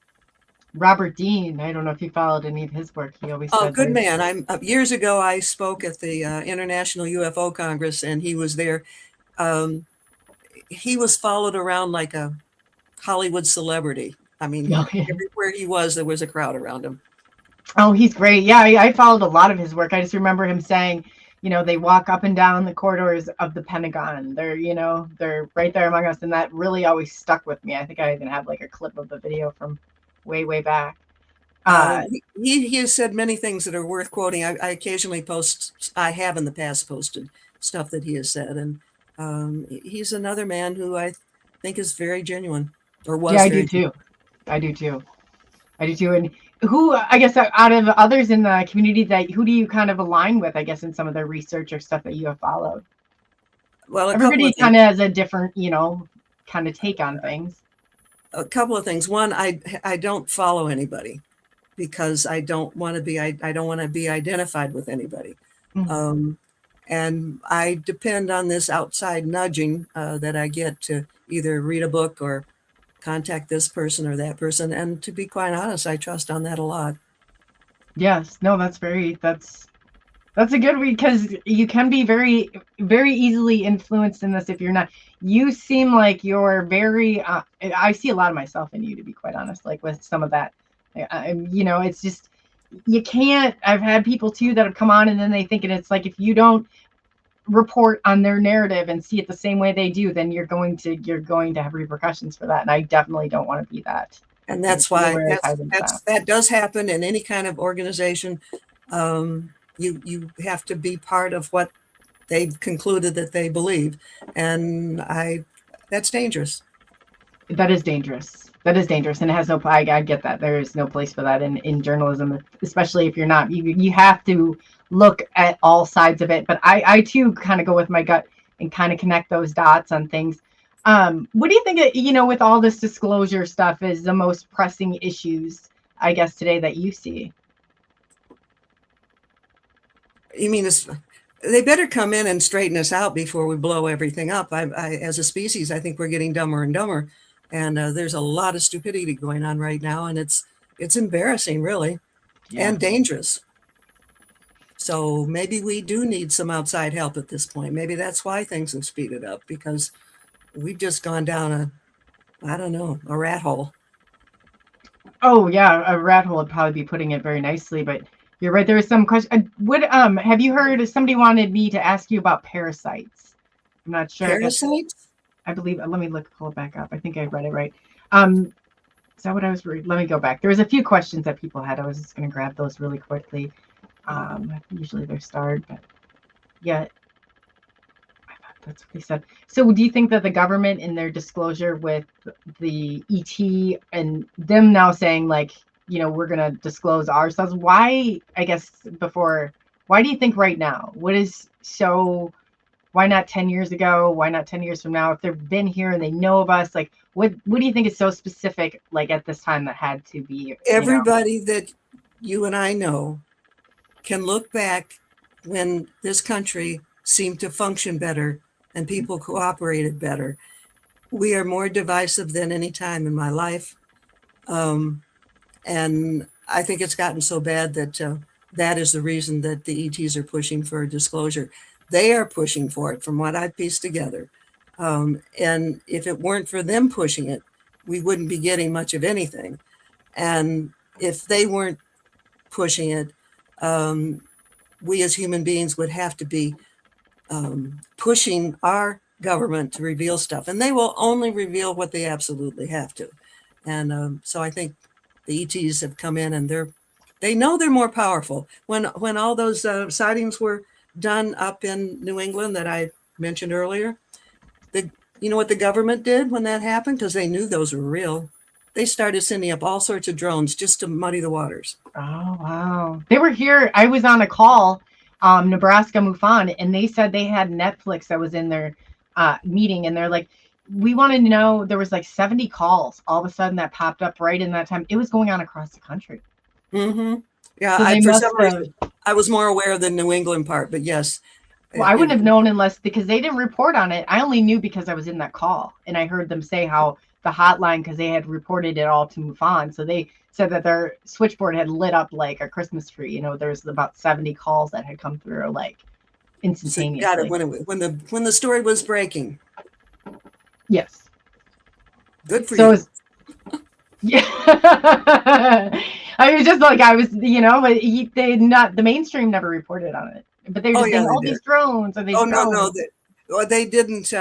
Robert Dean, I don't know if you followed any of his work. He always said good man. Years ago, I spoke at the International UFO Congress, and he was there. He was followed around like a Hollywood celebrity. I mean, everywhere he was, there was a crowd around him. Oh, he's great. Yeah, I followed a lot of his work. I just remember him saying, they walk up and down the corridors of the Pentagon. They're right there among us. And that really always stuck with me. I think I even have like a clip of the video from way, way back. He has said many things that are worth quoting. I occasionally I have in the past posted stuff that he has said. And he's another man who I think is very genuine, or was. Yeah, I do too. And who, I guess, out of others in the community, who do you kind of align with, I guess, in some of the research or stuff that you have followed? Well, everybody kind of has a different, kind of take on things. A couple of things. One, I don't follow anybody because I don't want to be identified with anybody. Mm-hmm. And I depend on this outside nudging that I get to either read a book or contact this person or that person. And to be quite honest, I trust on that a lot. Yes. No, that's a good read, because you can be very, very easily influenced in this if you're not. You seem like you're very, I see a lot of myself in you, to be quite honest, like with some of that. It's just, you can't, I've had people too that have come on and then they think, and it's like, if you don't report on their narrative and see it the same way they do, then you're going to have repercussions for that. And I definitely don't want to be that. And that's why that does happen in any kind of organization. You have to be part of what they've concluded that they believe. And that's dangerous. That is dangerous. And it has no, I get that. There is no place for that in journalism, especially if you're not, you have to look at all sides of it. But I too kind of go with my gut and kind of connect those dots on things. What do you think, with all this disclosure stuff is the most pressing issues, I guess, today that you see? You mean they better come in and straighten us out before we blow everything up. As a species, I think we're getting dumber and dumber. And there's a lot of stupidity going on right now. And it's embarrassing, really, and dangerous. So maybe we do need some outside help at this point. Maybe that's why things have speeded up, because we've just gone down a rat hole. Oh yeah, a rat hole would probably be putting it very nicely, but you're right. There was some question. What have you heard? Somebody wanted me to ask you about parasites. I'm not sure. Parasites? I believe. Let me pull it back up. I think I read it right. Is that what I was reading? Let me go back. There was a few questions that people had. I was just going to grab those really quickly. Usually they're starred, but yeah, I thought that's what they said. So do you think that the government in their disclosure with the ET and them now saying like, we're going to disclose ourselves, why, I guess why do you think right now? Why not 10 years ago? Why not 10 years from now? If they've been here and they know of us, like what do you think is so specific, like at this time that had to be? Everybody that you and I know can look back when this country seemed to function better and people cooperated better. We are more divisive than any time in my life. And I think it's gotten so bad that that is the reason that the ETs are pushing for a disclosure. They are pushing for it, from what I've pieced together. And if it weren't for them pushing it, we wouldn't be getting much of anything. And if they weren't pushing it, we as human beings would have to be pushing our government to reveal stuff. And they will only reveal what they absolutely have to. And so I think the ETs have come in and they know they're more powerful. When all those sightings were done up in New England that I mentioned earlier, you know what the government did when that happened? Because they knew those were real. They started sending up all sorts of drones just to muddy the waters. Oh, wow. They were here. I was on a call, Nebraska MUFON, and they said they had Netflix that was in their meeting. And they're like, we wanted to know, there was like 70 calls all of a sudden that popped up right in that time. It was going on across the country. Mm-hmm. Yeah, So for some reason, I was more aware of the New England part, but yes. Well, I wouldn't have known because they didn't report on it. I only knew because I was in that call and I heard them say how the hotline, because they had reported it all to MUFON. So they said that their switchboard had lit up like a Christmas tree. There's about 70 calls that had come through like instantaneously. So you got it when the story was breaking. Yes. Good for you. Yeah. I was just like, the mainstream never reported on it. But they were just saying all these drones. No, they didn't.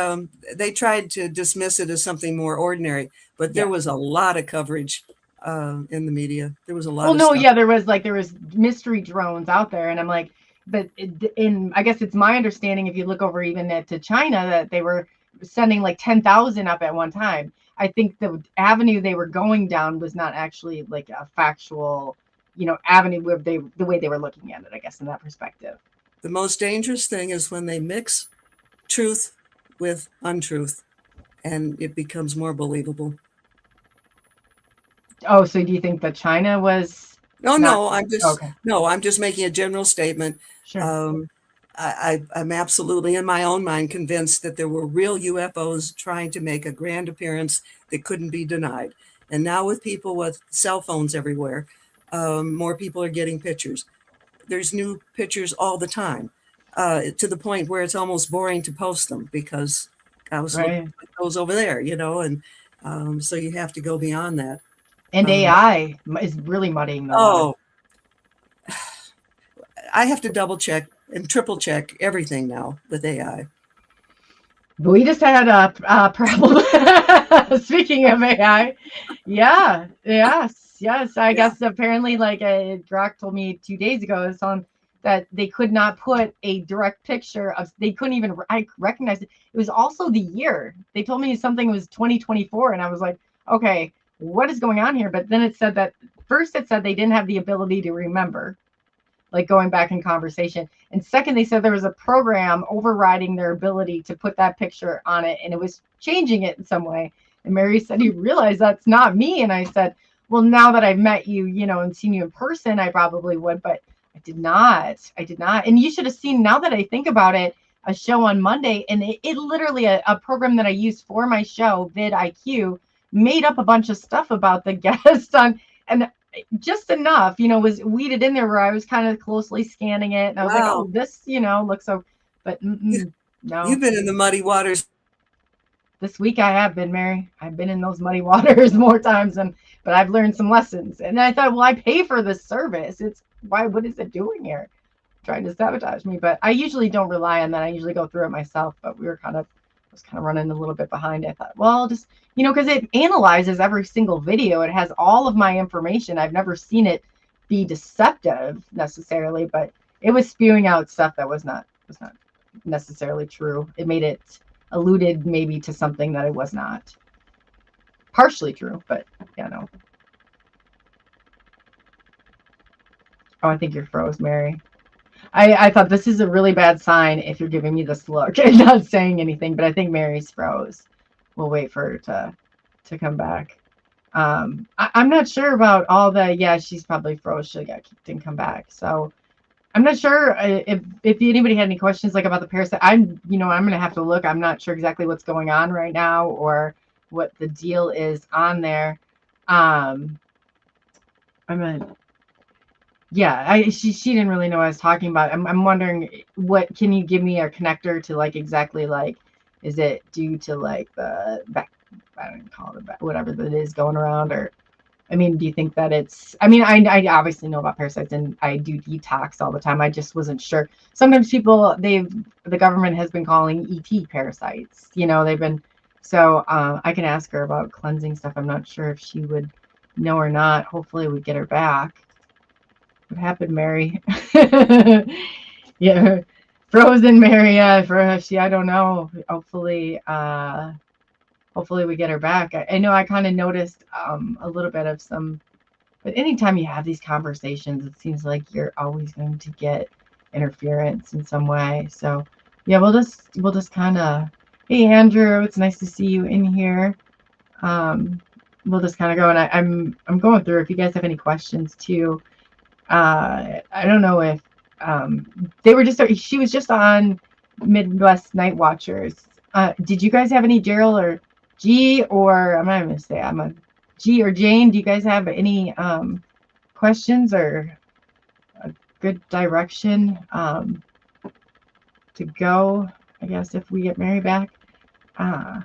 They tried to dismiss it as something more ordinary, but there was a lot of coverage in the media. There was a lot. There was mystery drones out there, and I'm like, but I guess it's my understanding, if you look over even to China, that they were sending like 10,000 up at one time. I think the avenue they were going down was not actually like a factual, avenue where the way they were looking at it, I guess, in that perspective. The most dangerous thing is when they mix truth with untruth, and it becomes more believable. Oh, so do you think that China was? I'm just making a general statement. Sure. I'm absolutely in my own mind convinced that there were real UFOs trying to make a grand appearance that couldn't be denied. And now with people with cell phones everywhere, more people are getting pictures. There's new pictures all the time, to the point where it's almost boring to post them because I was looking at those over there, and so you have to go beyond that. And AI is really muddying the water. I have to double check and triple check everything now with AI. We just had a problem. Speaking of AI, yes. I guess apparently, like Brock told me 2 days ago, that they could not put a direct picture of. They couldn't even. I recognized it. It was also the year. They told me something was 2024, and I was like, okay, what is going on here? But then it said that first it said they didn't have the ability to remember, like going back in conversation. And second, they said there was a program overriding their ability to put that picture on it, and it was changing it in some way. And Mary said, "You realize that's not me?" And I said, "Well, now that I've met you, and seen you in person, I probably would, but I did not. And you should have seen, now that I think about it, a show on Monday, and it literally a program that I use for my show, vidIQ, made up a bunch of stuff about the guest and just enough, was weeded in there where I was kind of closely scanning it. And I was like, oh, this, looks so, but no. You've been in the muddy waters this week I have been, Mary. I've been in those muddy waters more times but I've learned some lessons. And I thought, well, I pay for this service. What is it doing here? Trying to sabotage me. But I usually don't rely on that. I usually go through it myself, but I was kind of running a little bit behind. I thought, well, just, because it analyzes every single video. It has all of my information. I've never seen it be deceptive necessarily, but it was spewing out stuff that was not necessarily true. It made it alluded maybe to something that it was not. Partially true, but yeah, no. Oh, I think you're froze, Mary. I thought this is a really bad sign if you're giving me this look and not saying anything, but I think Mary's froze. We'll wait for her to come back. I'm not sure about all the, yeah, she's probably froze. She got kicked and come back. So I'm not sure if anybody had any questions like about the parasite. I'm going to have to look. I'm not sure exactly what's going on right now or what the deal is on there. Yeah, she didn't really know what I was talking about. I'm wondering, what can you give me a connector to, like, exactly, like, is it due to, like, the back, I don't call it back, whatever that is going around, or, I mean, do you think that it's, I mean, I obviously know about parasites and I do detox all the time. I just wasn't sure. Sometimes people, the government has been calling ET parasites, they've been, so I can ask her about cleansing stuff. I'm not sure if she would know or not. Hopefully we get her back. What happened, Mary? Yeah, frozen Mary. I don't know. Hopefully we get her back. I know I kind of noticed a little bit of some, but anytime you have these conversations, it seems like you're always going to get interference in some way. So yeah, we'll just kind of, hey Andrew, it's nice to see you in here. We'll just kind of go, and I'm going through. If you guys have any questions too. I don't know if she was just on Midwest Night Watchers. Did you guys have any, Gerald or G, or I'm not going to say, I'm a G or Jane? Do you guys have any questions or a good direction to go? I guess if we get Mary back. Yeah,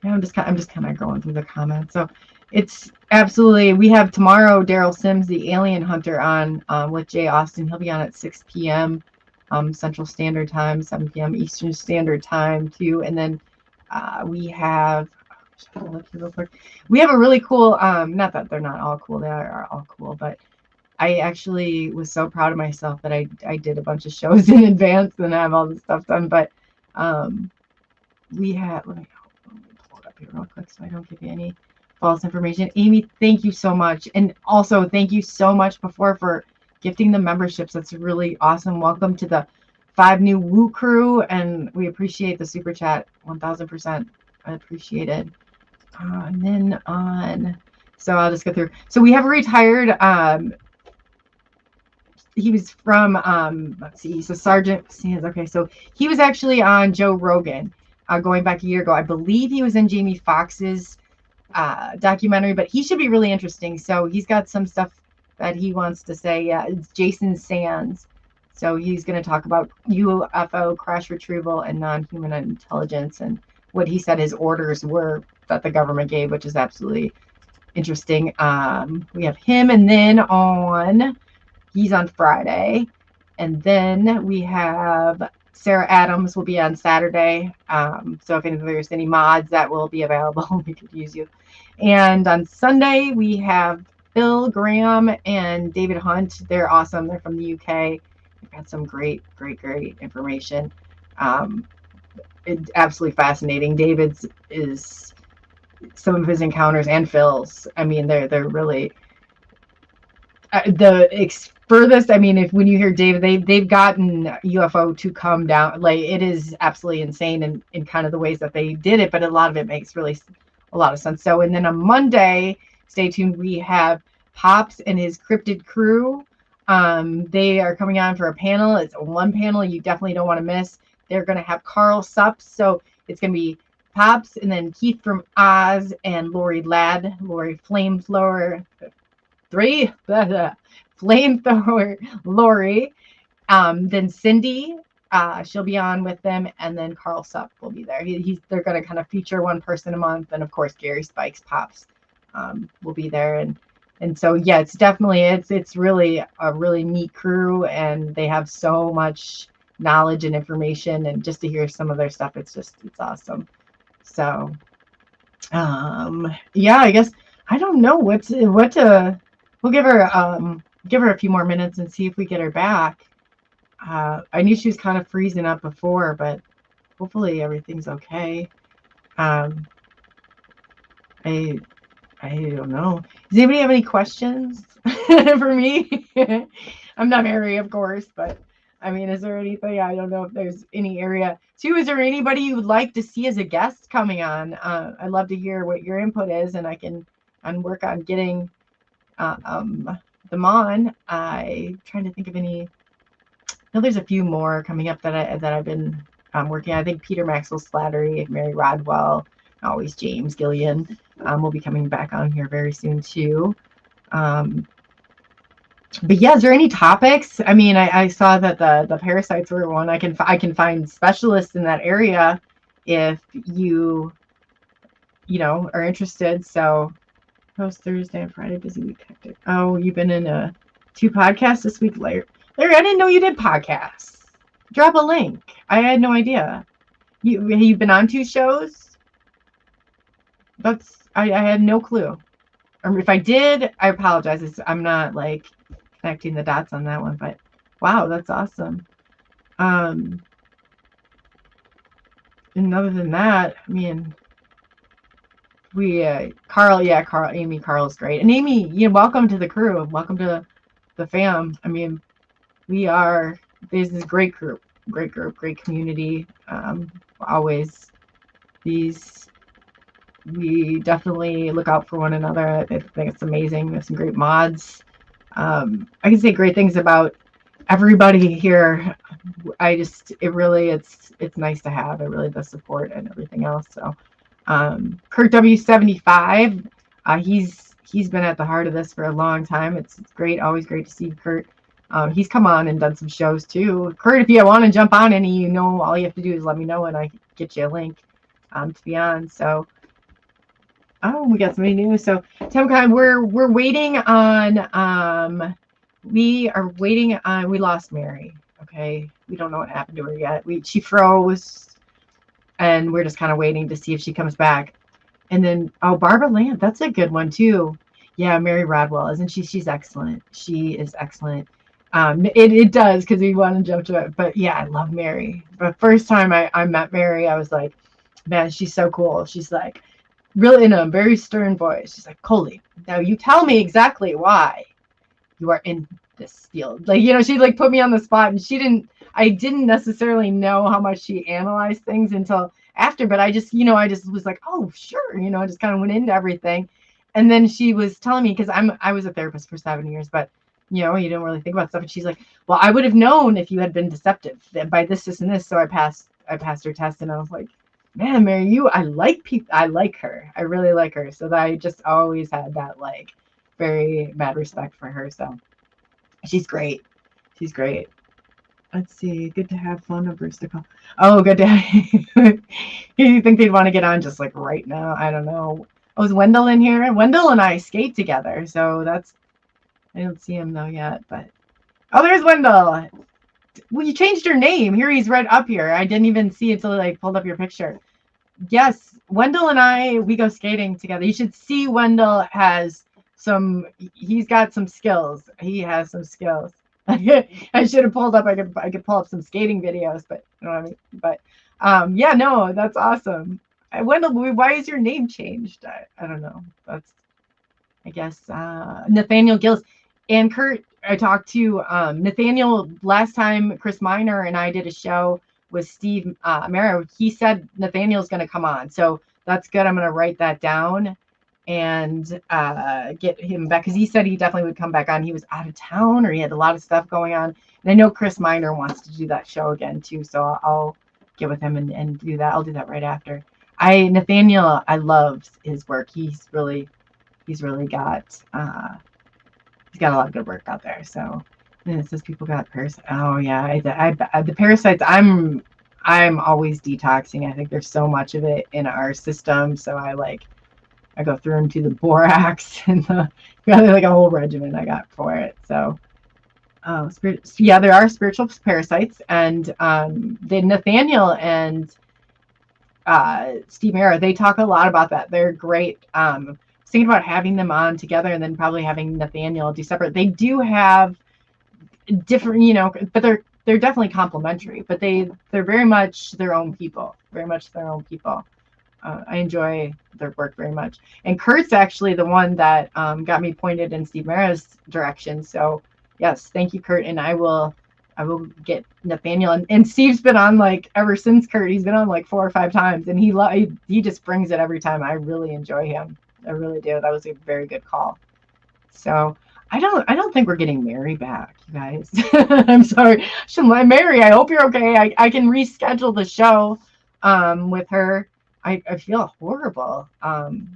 I'm just kind of going through the comments. So it's absolutely, we have tomorrow Daryl Sims, the alien hunter, on with Jay Austin. He'll be on at 6 p.m. Central Standard Time, 7 p.m. Eastern Standard Time too. And then we have, we have a really cool, not that they're not all cool, they are all cool, but I actually was so proud of myself that I did a bunch of shows in advance and I have all this stuff done. But we have, let me pull it up here real quick so I don't give you any false information. Amy, thank you so much. And also thank you so much before for gifting the memberships. That's really awesome. Welcome to the 5 new Woo crew, and we appreciate the super chat 1000%. I appreciate it. And then so I'll just go through. So we have a retired, he was from, let's see, so Sergeant Sands. Okay, so he was actually on Joe Rogan going back a year ago. I believe he was in Jamie Foxx's documentary, but he should be really interesting. So he's got some stuff that he wants to say. Yeah, it's Jason Sands. So he's going to talk about UFO crash retrieval and non-human intelligence and what he said his orders were that the government gave, which is absolutely interesting. We have him, and then he's on Friday, and then we have Sarah Adams will be on Saturday. So if there's any mods that will be available, we could use you. And on Sunday, we have Bill Graham and David Hunt. They're awesome. They're from the UK. We've got some great information. It's absolutely fascinating. David's is some of his encounters, and Phil's. I mean, they're really furthest. I mean, when you hear David, they've gotten UFO to come down. Like, it is absolutely insane in kind of the ways that they did it, but a lot of it makes really a lot of sense. So, and then on Monday, stay tuned. We have Pops and his cryptid crew. They are coming on for a panel. It's one panel you definitely don't want to miss. They're going to have Carl Supps. So it's going to be Pops, and then Keith from Oz, and Lori Ladd, Lori Flamethrower, Flamethrower Lori, then Cindy, She'll be on with them, and then Carl Supp will be there. They're going to kind of feature one person a month, and of course Gary Spikes Pops will be there, and so yeah, it's definitely it's really a really neat crew, and they have so much knowledge and information, and just to hear some of their stuff, it's awesome. So yeah, I guess I don't know what to. We'll give her a few more minutes and see if we get her back. I knew she was kind of freezing up before, but hopefully everything's okay. I don't know. Does anybody have any questions for me? I'm not Mary, of course, but I mean, is there anything? I don't know if there's any area. Too, is there anybody you would like to see as a guest coming on? I'd love to hear what your input is, and I can work on getting them on. I'm trying to think of any. No, there's a few more coming up that I've been working on. I think Peter Maxwell Slattery, Mary Rodwell, always James Gillian will be coming back on here very soon too. But yeah, is there any topics? I mean, I saw that the parasites were one. I can find specialists in that area if you are interested. So post Thursday and Friday, busy week, hectic. Oh, you've been in 2 podcasts this week, Larry, I didn't know you did podcasts. Drop a link. I had no idea. You've been on 2 shows? I had no clue. Or if I did, I apologize. I'm not like connecting the dots on that one, but wow, that's awesome. And other than that, I mean, Carl is great. And Amy, welcome to the crew. Welcome to the fam. I mean, there's this great group, great community. Always we definitely look out for one another. I think it's amazing. There's some great mods. I can say great things about everybody here. It's nice to have. The support and everything else. So, Kurt W75, he's been at the heart of this for a long time. It's great. Always great to see Kurt. He's come on and done some shows too. Kurt, if you want to jump on any, all you have to do is let me know and I can get you a link to be on. So, we got somebody new. So, Tim, we're waiting on. We lost Mary. Okay, we don't know what happened to her yet. She froze, and we're just kind of waiting to see if she comes back. And then, Barbara Lamb, that's a good one too. Yeah, Mary Rodwell, isn't she? She's excellent. She is excellent. It does, because we want to jump to it. But yeah, I love Mary. The first time I met Mary, I was like, man, she's so cool. She's like, really in a very stern voice. She's like, Coley, now you tell me exactly why you are in this field. Like, she like put me on the spot, and I didn't necessarily know how much she analyzed things until after, but I just was like, oh, sure. I just kind of went into everything. And then she was telling me, because I was a therapist for 7 years, but you didn't really think about stuff. And she's like, well, I would have known if you had been deceptive by this, and this. So I passed her test, and I was like, man, Mary, I like her. I really like her. So that I just always had that like very mad respect for her. So she's great. Let's see. Good to have phone numbers to call. Oh, good to have. You think they'd want to get on just like right now? I don't know. Oh, is Wendell in here? Wendell and I skate together. So I don't see him though yet, but there's Wendell. Well, you changed your name. Here, he's right up here. I didn't even see it till I pulled up your picture. Yes, Wendell and I, we go skating together. You should see Wendell he's got some skills. He has some skills. I should have pulled up, I could pull up some skating videos, but you know what I mean? But yeah, no, that's awesome. Wendell, why is your name changed? I don't know. That's, I guess, Nathaniel Gillis. And Kurt, I talked to Nathaniel last time. Chris Miner and I did a show with Steve Amaro. He said Nathaniel's going to come on. So that's good. I'm going to write that down and get him back, because he said he definitely would come back on. He was out of town, or he had a lot of stuff going on. And I know Chris Miner wants to do that show again too. So I'll get with him and do that. I'll do that right after. Nathaniel, I love his work. He's really got, he's got a lot of good work out there. So And it says people got parasites. Oh yeah, the parasites. I'm always detoxing. I think there's so much of it in our system, so I go through and do the borax and got like a whole regimen I got for it. So, yeah, there are spiritual parasites, and the Nathaniel and Steve Mera, they talk a lot about that. They're great. I was thinking about having them on together, and then probably having Nathaniel do separate. They do have different, but they're definitely complementary. But they're very much their own people. Very much their own people. I enjoy their work very much. And Kurt's actually the one that got me pointed in Steve Mera's direction. So yes, thank you, Kurt. And I will get Nathaniel. And Steve's been on ever since Kurt. He's been on 4 or 5 times, and he just brings it every time. I really enjoy him. I really do. That was a very good call. So I don't think we're getting Mary back, you guys. I'm sorry. Mary, I hope you're okay. I can reschedule the show with her. I feel horrible.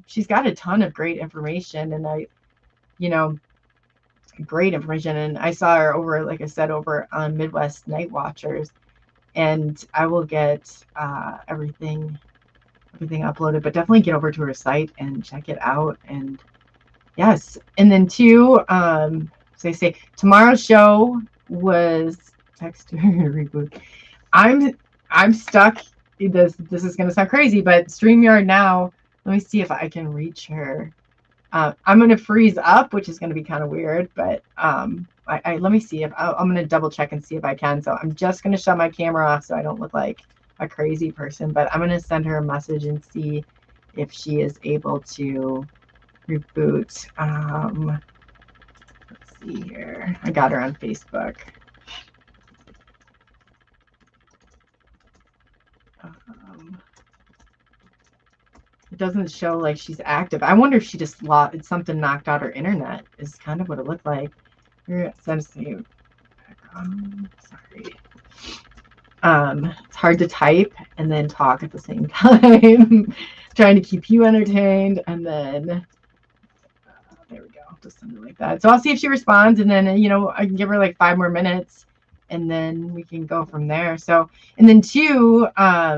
She's got a ton of great information, and great information. And I saw her over, like I said, over on Midwest Night Watchers, and I will get everything uploaded, but definitely get over to her site and check it out. And yes, and then too, so I say tomorrow's show was text to reboot. I'm stuck. This is going to sound crazy, but StreamYard now, let me see if I can reach her. I'm going to freeze up, which is going to be kind of weird, but let me see if I'm going to double check and see if I can. So I'm just going to shut my camera off so I don't look like a crazy person, but I'm going to send her a message and see if she is able to reboot. Let's see here. I got her on Facebook. It doesn't show like she's active. I wonder if she just something knocked out her internet. Is kind of what it looked like. Here, sorry. It's hard to type and then talk at the same time. Trying to keep you entertained, and then there we go. Just something like that. So I'll see if she responds, and then I can give her 5 more minutes, and then we can go from there. So, and then too, I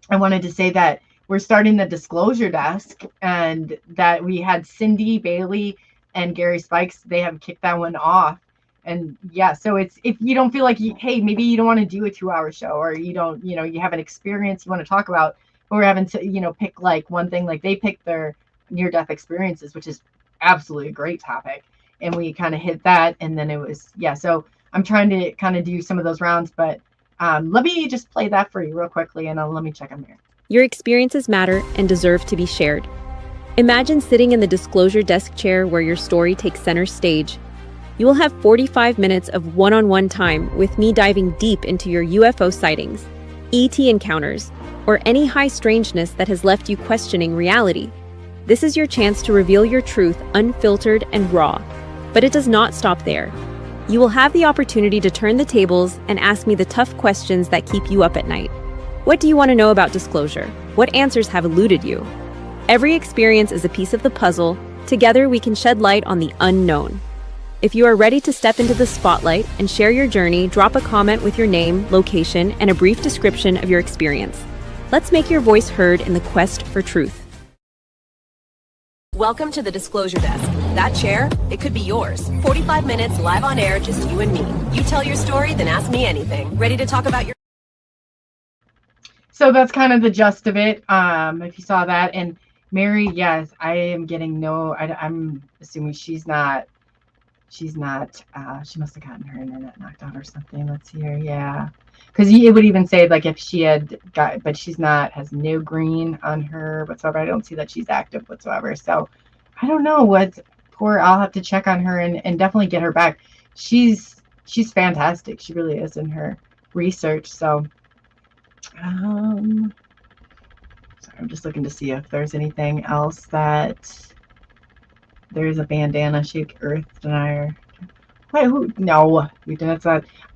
wanted to say that we're starting the disclosure desk, and that we had Cindy Bailey and Gary Spikes. They have kicked that one off. And yeah, so it's, if you don't feel like hey, maybe you don't want to do a 2-hour show, or you don't, you have an experience you want to talk about, but we're having to, pick one thing. They picked their near-death experiences, which is absolutely a great topic. And we kind of hit that. And then it was, yeah. So I'm trying to kind of do some of those rounds, but let me just play that for you real quickly, and let me check on there. Your experiences matter and deserve to be shared. Imagine sitting in the disclosure desk chair where your story takes center stage. You will have 45 minutes of one-on-one time with me diving deep into your UFO sightings, ET encounters, or any high strangeness that has left you questioning reality. This is your chance to reveal your truth unfiltered and raw. But it does not stop there. You will have the opportunity to turn the tables and ask me the tough questions that keep you up at night. What do you want to know about disclosure? What answers have eluded you? Every experience is a piece of the puzzle. Together we can shed light on the unknown. If you are ready to step into the spotlight and share your journey, drop a comment with your name, location, and a brief description of your experience. Let's make your voice heard in the quest for truth. Welcome to the Disclosure Desk. That chair, it could be yours. 45 minutes live on air, just you and me. You tell your story, then ask me anything. Ready to talk about your... So that's kind of the gist of it. If you saw that. And Mary, yes, I am getting I'm assuming she must have gotten her internet knocked out or something. Let's see here. Yeah. Because it would even say if she had got, but she's not, has no green on her whatsoever. I don't see that she's active whatsoever. So I don't know I'll have to check on her and definitely get her back. She's fantastic. She really is in her research. So, sorry, I'm just looking to see if there's anything else that there's a bandana shaped earth denier. Wait, no, we didn't.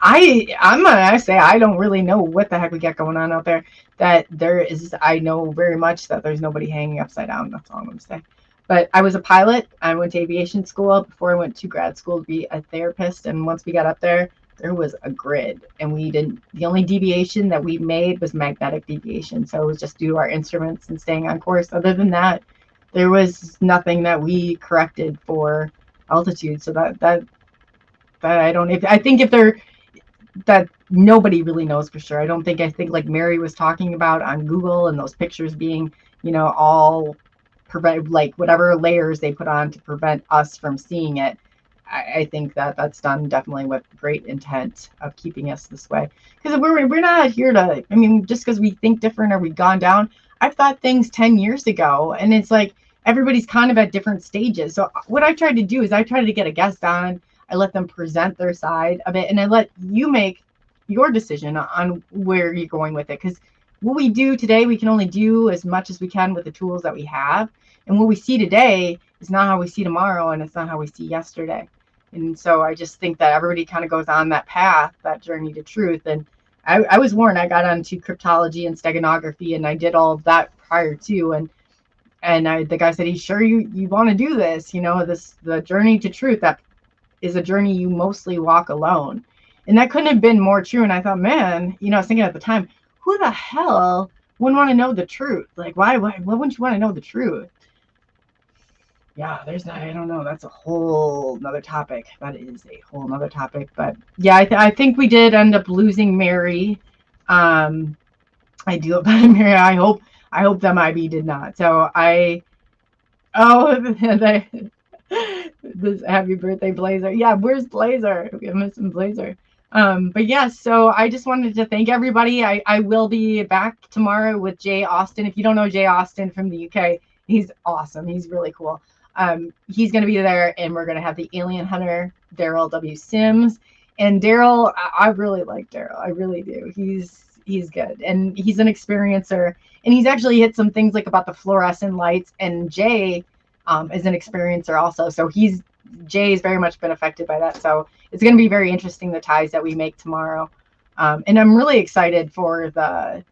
I'm gonna say I don't really know what the heck we got going on out there. That there is, I know very much that there's nobody hanging upside down. That's all I'm gonna say. But I was a pilot. I went to aviation school before I went to grad school to be a therapist. And once we got up there was a grid, and the only deviation that we made was magnetic deviation. So it was just due to our instruments and staying on course. Other than that, there was nothing that we corrected for altitude. So that I think that nobody really knows for sure. I think like Mary was talking about on Google, and those pictures being, all prevent, like whatever layers they put on to prevent us from seeing it. I think that's done definitely with great intent of keeping us this way. Because we're not here to, just because we think different or we've gone down. I've thought things 10 years ago, and it's like everybody's kind of at different stages. So what I tried to do is I tried to get a guest on. I let them present their side of it, and I let you make your decision on where you're going with it. Because what we do today, we can only do as much as we can with the tools that we have. And what we see today is not how we see tomorrow, and it's not how we see yesterday. And so I just think that everybody kind of goes on that path, that journey to truth. And I was warned. I got onto cryptology and steganography, and I did all of that prior to. And the guy said, "He's sure you want to do this? The journey to truth, that is a journey you mostly walk alone." And that couldn't have been more true. And I thought, man, I was thinking at the time, who the hell wouldn't want to know the truth? Like, why wouldn't you want to know the truth? Yeah, I don't know. That's a whole nother topic. That is a whole nother topic. But yeah, I think we did end up losing Mary. I do about Mary. I hope that MIB did not. So this happy birthday, Blazer. Yeah, where's Blazer? We're missing Blazer. But yeah, so I just wanted to thank everybody. I will be back tomorrow with Jay Austin. If you don't know Jay Austin from the UK, he's awesome. He's really cool. He's going to be there, and we're going to have the alien hunter, Daryl W. Sims. And Daryl, I really like Daryl. I really do. He's good. And he's an experiencer. And he's actually hit some things like about the fluorescent lights. And Jay is an experiencer also. So Jay has very much been affected by that. So it's going to be very interesting, the ties that we make tomorrow. And I'm really excited for the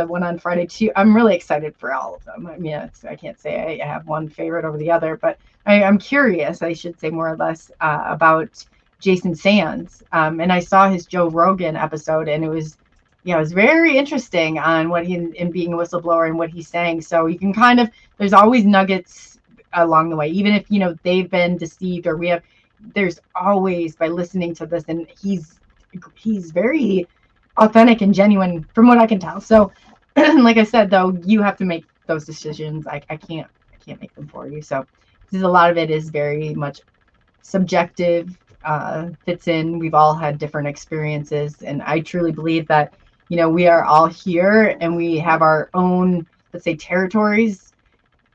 one on Friday too. I'm really excited for all of them. I can't say I have one favorite over the other, but I'm curious, I should say more or less, about Jason Sands. And I saw his Joe Rogan episode, and it was very interesting on what in being a whistleblower and what he's saying. So you can there's always nuggets along the way, even if, they've been deceived or there's always, by listening to this, and he's very authentic and genuine from what I can tell. So like I said, though, you have to make those decisions. I can't make them for you. So a lot of it is very much subjective, fits in. We've all had different experiences, and I truly believe that, we are all here and we have our own, let's say, territories,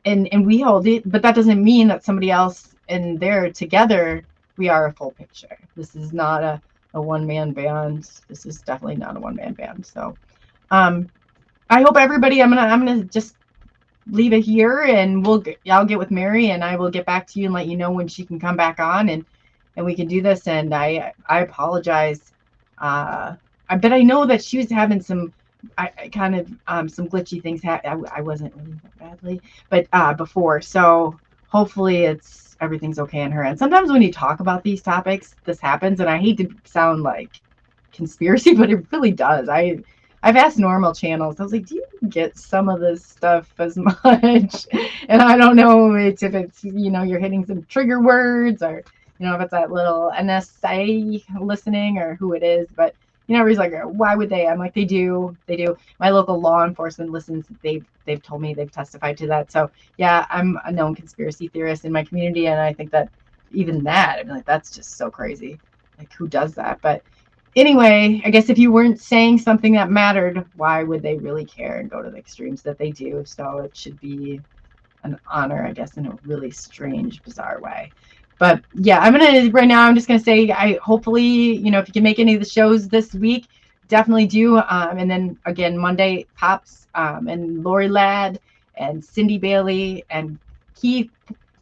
and we hold it, but that doesn't mean that somebody else and they're together, we are a full picture. This is not a one-man band. This is definitely not a one-man band. So I hope everybody, I'm gonna just leave it here, and I'll get with Mary, and I will get back to you and let you know when she can come back on, and we can do this. And I apologize. But I know that she was having some some glitchy things. I wasn't really that badly, but before. So hopefully everything's okay on her end. Sometimes when you talk about these topics, this happens, and I hate to sound like conspiracy, but it really does. I've asked normal channels. I was like, do you get some of this stuff as much? And I don't know if it's you're hitting some trigger words, or if it's that little NSA listening, or who it is. But everybody's like, why would they? I'm like, they do. My local law enforcement listens. They've told me, they've testified to that. So yeah, I'm a known conspiracy theorist in my community, and I think that even that, I'm like, that's just so crazy. Like, who does that? But anyway, I guess if you weren't saying something that mattered, why would they really care and go to the extremes that they do? So it should be an honor, I guess, in a really strange, bizarre way. But yeah, right now, I'm just going to say, hopefully, if you can make any of the shows this week, definitely do. And then again, Monday, Pops and Lori Ladd and Cindy Bailey and Keith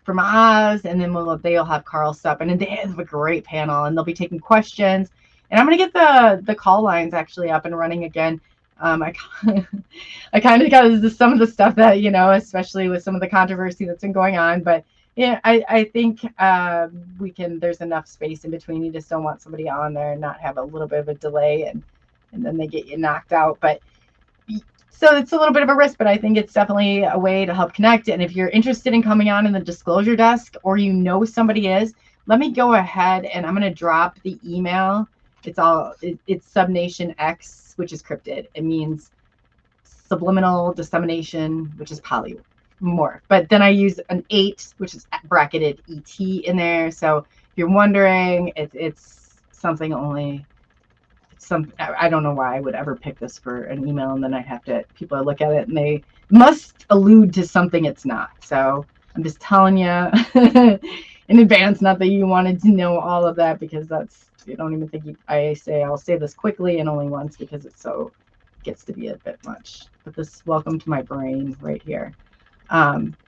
from Oz. And then they'll have Carl Supp. And they have a great panel, and they'll be taking questions. And I'm going to get the call lines actually up and running again. I kind of got some of the stuff that, you know, especially with some of the controversy that's been going on. But yeah, I think there's enough space in between. You just don't want somebody on there and not have a little bit of a delay and then they get you knocked out. But so it's a little bit of a risk, but I think it's definitely a way to help connect. And if you're interested in coming on in the disclosure desk, or you know somebody is, let me go ahead and I'm going to drop the email. It's Subnation X, which is cryptid. It means subliminal dissemination, which is polymorph. But then I use an 8, which is bracketed ET in there. So if you're wondering, it's something only. I don't know why I would ever pick this for an email, and then I have to, people look at it and they must allude to something it's not. So I'm just telling you in advance, not that you wanted to know all of that, because you don't even think I'll say this quickly and only once because it gets to be a bit much. But this, welcome to my brain right here.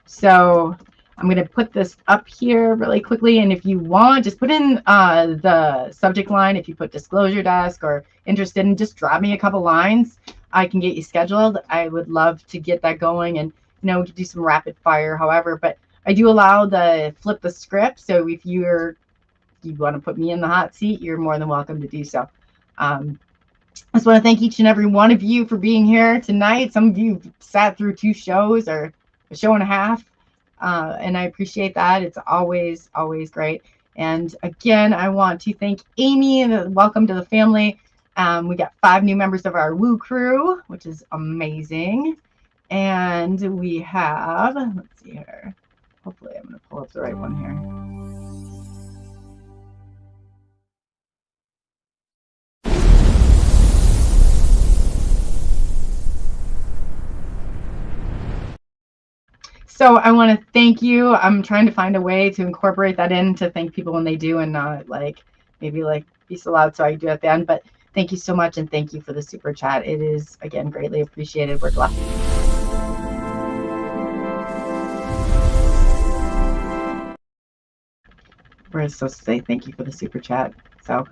So I'm going to put this up here really quickly. And if you want, just put in the subject line. If you put disclosure desk or interested in, just drop me a couple lines. I can get you scheduled. I would love to get that going and, you know, do some rapid fire, however, but I do allow the flip the script. So if you want to put me in the hot seat, you're more than welcome to do so. I just want to thank each and every one of you for being here tonight. Some of you sat through 2 shows or a show and a half. And I appreciate that. It's always, always great. And again, I want to thank Amy and welcome to the family. We got 5 new members of our Woo crew, which is amazing. And we have, let's see here. Hopefully I'm going to pull up the right one here. So I want to thank you. I'm trying to find a way to incorporate that in to thank people when they do and not maybe be so loud so I can do it at the end. But thank you so much, and thank you for the super chat. It is, again, greatly appreciated. We're glad. We're supposed to say thank you for the super chat. So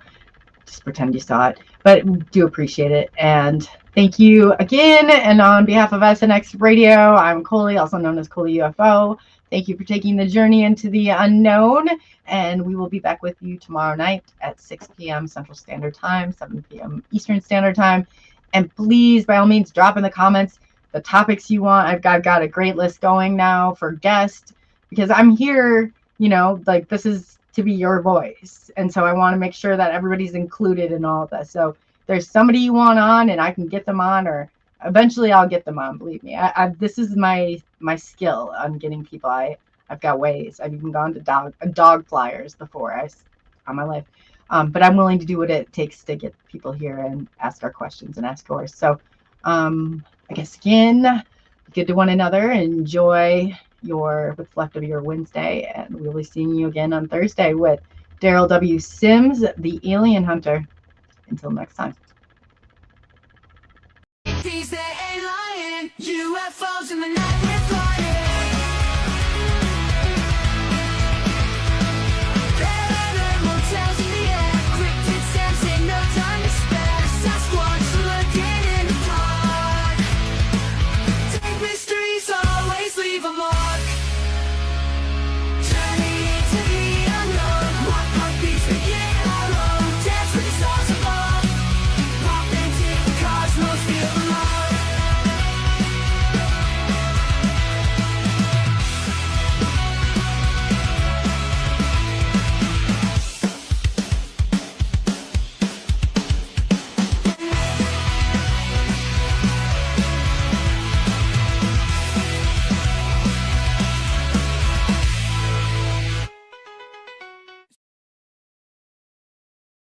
just pretend you saw it, but do appreciate it. And thank you again. And on behalf of SNX Radio, I'm Coley, also known as ColeyUFO. Thank you for taking the journey into the unknown. And we will be back with you tomorrow night at 6 p.m. Central Standard Time, 7 p.m. Eastern Standard Time. And please, by all means, drop in the comments the topics you want. I've got a great list going now for guests, because I'm here, you know, this is to be your voice. And so I want to make sure that everybody's included in all of this. So there's somebody you want on and I can get them on, or eventually I'll get them on, believe me. This is my skill on getting people. I've got ways. I've even gone to dog flyers before on my life. But I'm willing to do what it takes to get people here and ask our questions and ask yours. So I guess, again, be good to one another. Enjoy what's left of your Wednesday, and we'll be seeing you again on Thursday with Daryl W. Sims, the Alien Hunter. Until next time. He's the alien, UFOs in the night.